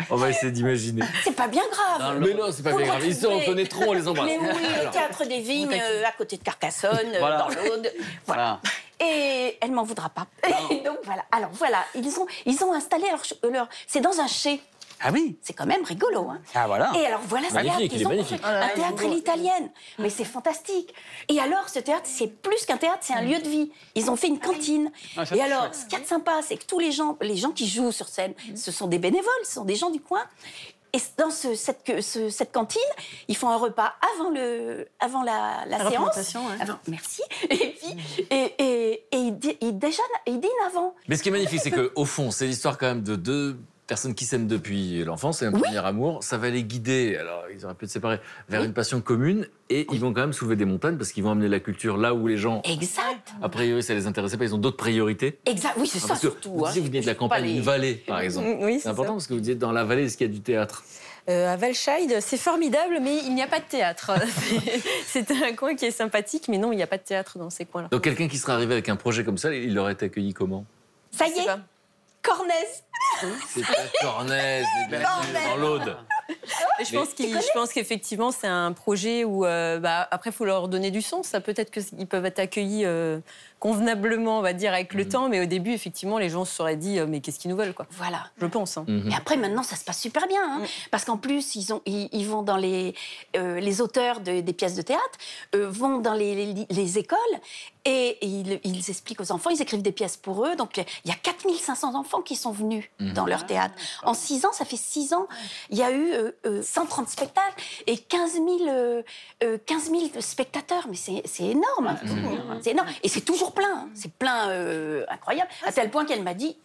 On va essayer d'imaginer. C'est pas bien grave. Mais non, c'est pas bien grave. Ils se reconnaîtront, on les embrasse. Mais oui, le théâtre des Vignes, à côté de Carcassonne, Voilà. dans l'Aude. Voilà. Et elle m'en voudra pas. Et donc voilà. Alors voilà, ils ont installé leur... C'est dans un chai. Ah oui. C'est quand même rigolo. Hein. Ah voilà. Et alors voilà ce théâtre qu'ils ont magnifique. fait. Un théâtre à l'italienne. Mais c'est fantastique. Et alors ce théâtre, c'est plus qu'un théâtre, c'est un lieu de vie. Ils ont fait une cantine. Et alors, ce qu'il y a de sympa, c'est que tous les gens qui jouent sur scène, ce sont des bénévoles, ce sont des gens du coin. Et dans cette cantine, ils font un repas avant la séance. Avant, merci. Et puis, ils dînent avant. Mais ce qui est magnifique, c'est qu'au fond, c'est l'histoire quand même de 2 personnes qui s'aiment depuis l'enfance, c'est un premier amour. Ça va les guider, alors ils auraient pu se séparer, vers une passion commune. Et ils vont quand même soulever des montagnes parce qu'ils vont amener la culture là où les gens... Exact. A priori, ça les intéressait pas, ils ont d'autres priorités. Exact, oui, c'est ça surtout. Vous disiez que vous venez de la campagne, une vallée, par exemple. Oui, c'est important parce que vous dites dans la vallée, est-ce qu'il y a du théâtre? À Valscheid, c'est formidable, mais il n'y a pas de théâtre. C'est un coin qui est sympathique, mais non, il n'y a pas de théâtre dans ces coins-là. Donc quelqu'un qui serait arrivé avec un projet comme ça, il aurait été accueilli comment? Ça y est, Cornèze. C'est pas Cornèze, mais bien sûr, dans l'Aude. Je pense qu'effectivement, c'est un projet où, après, il faut leur donner du sens. Ça peut-être qu'ils peuvent être accueillis convenablement, on va dire, avec le temps. Mais au début, effectivement, les gens se seraient dit, mais qu'est-ce qu'ils nous veulent, quoi. Voilà. Je pense. Hein. Et après, maintenant, ça se passe super bien. Hein, parce qu'en plus, ils vont dans les auteurs des pièces de théâtre, vont dans les écoles. Et ils expliquent aux enfants, ils écrivent des pièces pour eux. Donc, il y a 4500 enfants qui sont venus dans leur théâtre. En 6 ans, ça fait 6 ans, il y a eu 130 spectacles et 15 000 spectateurs. Mais c'est énorme. C'est énorme. Et c'est toujours plein. Hein. C'est plein incroyable. À tel point qu'elle m'a dit,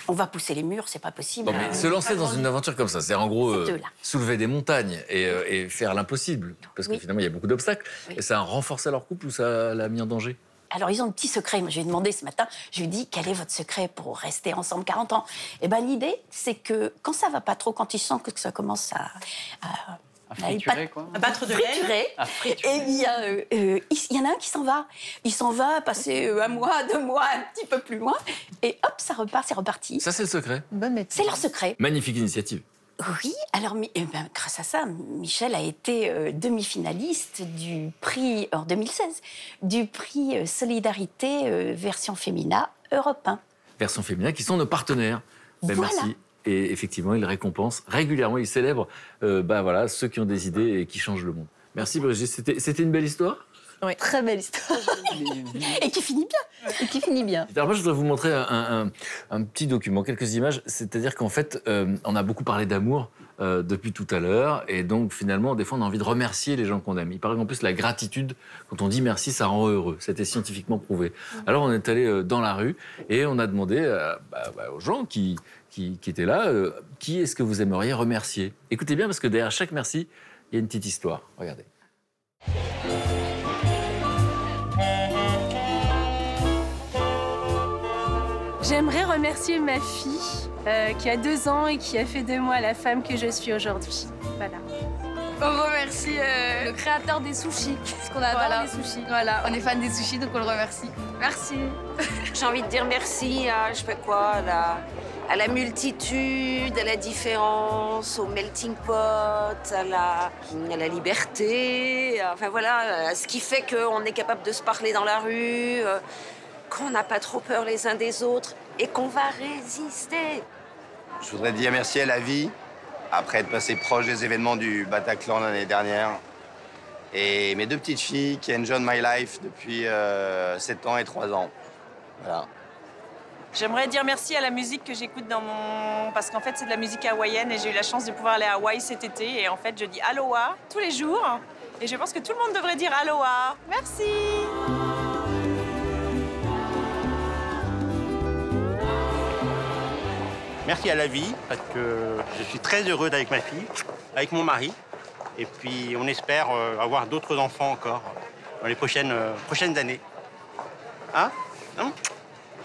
on va pousser les murs, c'est pas possible. Bon, mais se lancer dans une aventure comme ça, c'est en gros soulever des montagnes et faire l'impossible. Parce que finalement, il y a beaucoup d'obstacles. Et ça a renforcé leur couple ou ça l'a mis en danger? Alors, ils ont un petit secret. Moi, je lui ai demandé ce matin, je lui ai dit, quel est votre secret pour rester ensemble 40 ans? Eh bien, l'idée, c'est que quand ça va pas trop, quand ils sentent que ça commence À friturer, quoi. À battre de l'aile. Friturer. Et bien, il y en a un qui s'en va. Il s'en va passer 1 mois, 2 mois, un petit peu plus loin. Et hop, ça repart, c'est reparti. Ça, c'est le secret. C'est leur secret. Magnifique initiative. Oui, alors grâce à ça, Michel a été demi-finaliste du prix, en 2016, du prix Solidarité version féminin Europe 1. Version féminin, qui sont nos partenaires. Ben, Voilà. Merci. Et effectivement, ils récompensent régulièrement, ils célèbrent voilà, ceux qui ont des idées et qui changent le monde. Merci Brigitte, c'était une belle histoire. Oui, très belle histoire. Et qui finit bien. Et qui finit bien. Alors moi, je voudrais vous montrer un petit document, quelques images. C'est-à-dire qu'en fait, on a beaucoup parlé d'amour depuis tout à l'heure. Et donc, finalement, des fois, on a envie de remercier les gens qu'on aime. Il paraît qu'en plus, la gratitude, quand on dit merci, ça rend heureux. C'était scientifiquement prouvé. Alors, on est allé dans la rue et on a demandé aux gens qui étaient là, qui est-ce que vous aimeriez remercier? Écoutez bien, parce que derrière chaque merci, il y a une petite histoire. Regardez. J'aimerais remercier ma fille qui a 2 ans et qui a fait de moi la femme que je suis aujourd'hui. Voilà. On remercie le créateur des sushis, parce qu'on adore les sushis. Voilà, on est fan des sushis, donc on le remercie. Merci. J'ai envie de dire merci à, je sais pas quoi, à la multitude, à la différence, au melting pot, à la liberté, enfin voilà, à ce qui fait qu'on est capable de se parler dans la rue, qu'on n'a pas trop peur les uns des autres et qu'on va résister. Je voudrais dire merci à la vie, après être passé proche des événements du Bataclan l'année dernière. Et mes 2 petites filles qui enjoy my life depuis 7 ans et 3 ans. Voilà. J'aimerais dire merci à la musique que j'écoute dans mon... Parce qu'en fait, c'est de la musique hawaïenne et j'ai eu la chance de pouvoir aller à Hawaï cet été. Et en fait, je dis aloha tous les jours. Et je pense que tout le monde devrait dire aloha. Merci. Merci à la vie, parce que je suis très heureux avec ma fille, avec mon mari. Et puis, on espère avoir d'autres enfants encore dans les prochaines années. Hein? Non?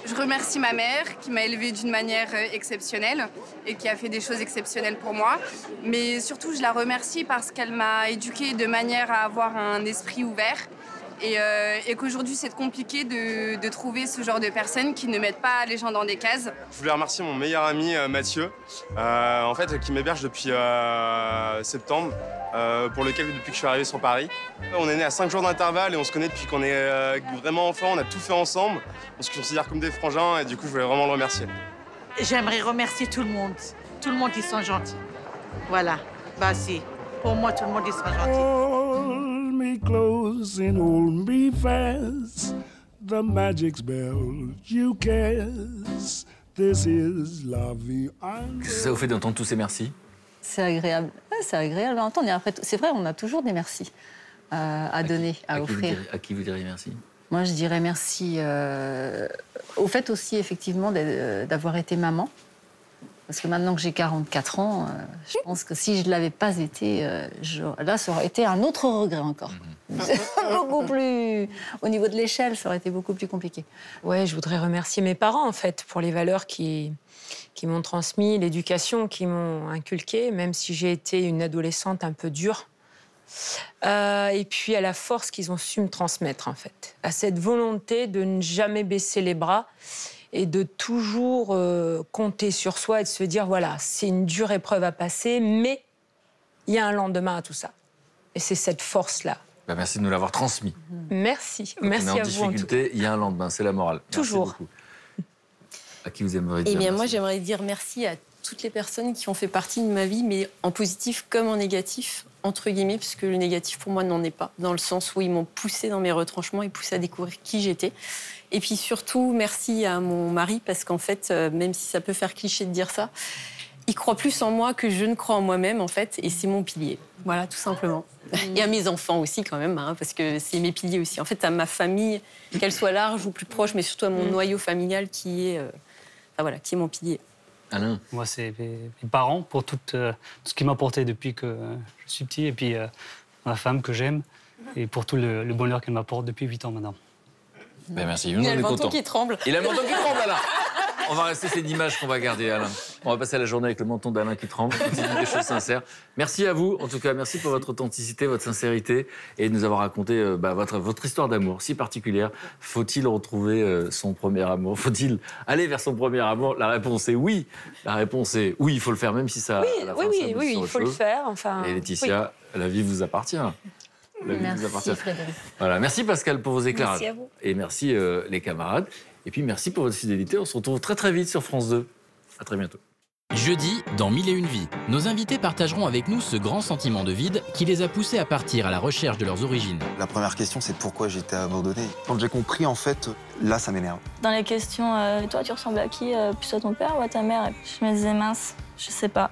Je remercie ma mère qui m'a élevée d'une manière exceptionnelle et qui a fait des choses exceptionnelles pour moi. Mais surtout, je la remercie parce qu'elle m'a éduquée de manière à avoir un esprit ouvert. Et qu'aujourd'hui, c'est compliqué de trouver ce genre de personnes qui ne mettent pas les gens dans des cases. Je voulais remercier mon meilleur ami Mathieu, en fait, qui m'héberge depuis septembre, pour lequel depuis que je suis arrivé sur Paris. On est né à 5 jours d'intervalle et on se connaît depuis qu'on est vraiment enfant. On a tout fait ensemble. On se considère comme des frangins et du coup, je voulais vraiment le remercier. J'aimerais remercier tout le monde. Tout le monde, ils sont gentils. Voilà. Bah si. Pour moi, tout le monde, ils sont gentils. Hold me close and hold me fast. The magic spell you cast. This is la vie. Qu'est-ce que ça vous fait d'entendre tous ces merci? C'est agréable. Ouais, c'est agréable à entendre. Et après, c'est vrai, on a toujours des merci à donner, à offrir. À qui vous diriez merci? Moi, je dirais merci au fait aussi, effectivement, d'avoir été maman. Parce que maintenant que j'ai 44 ans, je pense que si je ne l'avais pas été, là, ça aurait été un autre regret encore. Beaucoup plus... Au niveau de l'échelle, ça aurait été beaucoup plus compliqué. Ouais, je voudrais remercier mes parents, en fait, pour les valeurs qui m'ont transmis, l'éducation qu'ils m'ont inculquée, même si j'ai été une adolescente un peu dure. Et puis à la force qu'ils ont su me transmettre, en fait. À cette volonté de ne jamais baisser les bras et de toujours compter sur soi et de se dire, voilà, c'est une dure épreuve à passer, mais il y a un lendemain à tout ça. Et c'est cette force-là. Bah merci de nous l'avoir transmis. Merci. Quand Merci on est à en vous, en tout cas. difficulté, il y a un lendemain, c'est la morale. Merci Toujours. beaucoup. À qui vous aimeriez dire Eh bien, moi, merci? j'aimerais dire merci à toutes les personnes qui ont fait partie de ma vie, mais en positif comme en négatif, entre guillemets, puisque le négatif, pour moi, n'en est pas, dans le sens où ils m'ont poussé dans mes retranchements et poussé à découvrir qui j'étais. Et puis surtout, merci à mon mari, parce qu'en fait, même si ça peut faire cliché de dire ça, il croit plus en moi que je ne crois en moi-même, en fait, et c'est mon pilier. Voilà, tout simplement. Et à mes enfants aussi, quand même, hein, parce que c'est mes piliers aussi. En fait, à ma famille, qu'elle soit large ou plus proche, mais surtout à mon noyau familial qui est, voilà, qui est mon pilier. Alain? Moi, c'est mes parents pour tout ce qu'ils m'ont apporté depuis que je suis petit, et puis ma femme que j'aime, et pour tout le bonheur qu'elle m'apporte depuis 8 ans maintenant. Ben merci. Il a le menton qui tremble. Il a le menton qui tremble, Alain. On va rester, c'est une image qu'on va garder, Alain. On va passer la journée avec le menton d'Alain qui tremble, qui dit des choses sincères. Merci à vous, en tout cas, merci pour votre authenticité, votre sincérité et de nous avoir raconté votre histoire d'amour si particulière. Faut-il retrouver son premier amour? Faut-il aller vers son premier amour? La réponse est oui. La réponse est oui, il faut le faire, même si ça. Oui, il faut le faire. Enfin, et Laetitia, la vie vous appartient. Merci Frédéric. Voilà, merci Pascal pour vos éclairages. Merci à vous. Et merci les camarades. Et puis merci pour votre fidélité. On se retrouve très très vite sur France 2. À très bientôt. Jeudi, dans 1001 vies, nos invités partageront avec nous ce grand sentiment de vide qui les a poussés à partir à la recherche de leurs origines. La première question, c'est pourquoi j'ai été abandonné. Quand j'ai compris, en fait, là, ça m'énerve. Dans les questions, toi, tu ressembles à qui? Plus à ton père ou à ta mère? Je me disais, mince, je sais pas.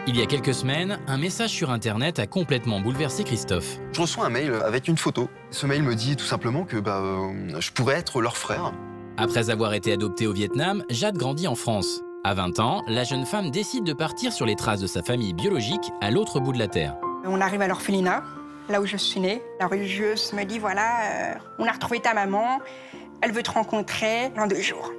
Il y a quelques semaines, un message sur Internet a complètement bouleversé Christophe. Je reçois un mail avec une photo. Ce mail me dit tout simplement que je pourrais être leur frère. Après avoir été adoptée au Vietnam, Jade grandit en France. À 20 ans, la jeune femme décide de partir sur les traces de sa famille biologique à l'autre bout de la Terre. On arrive à l'orphelinat, là où je suis née. La religieuse me dit, voilà, on a retrouvé ta maman, elle veut te rencontrer dans 2 jours.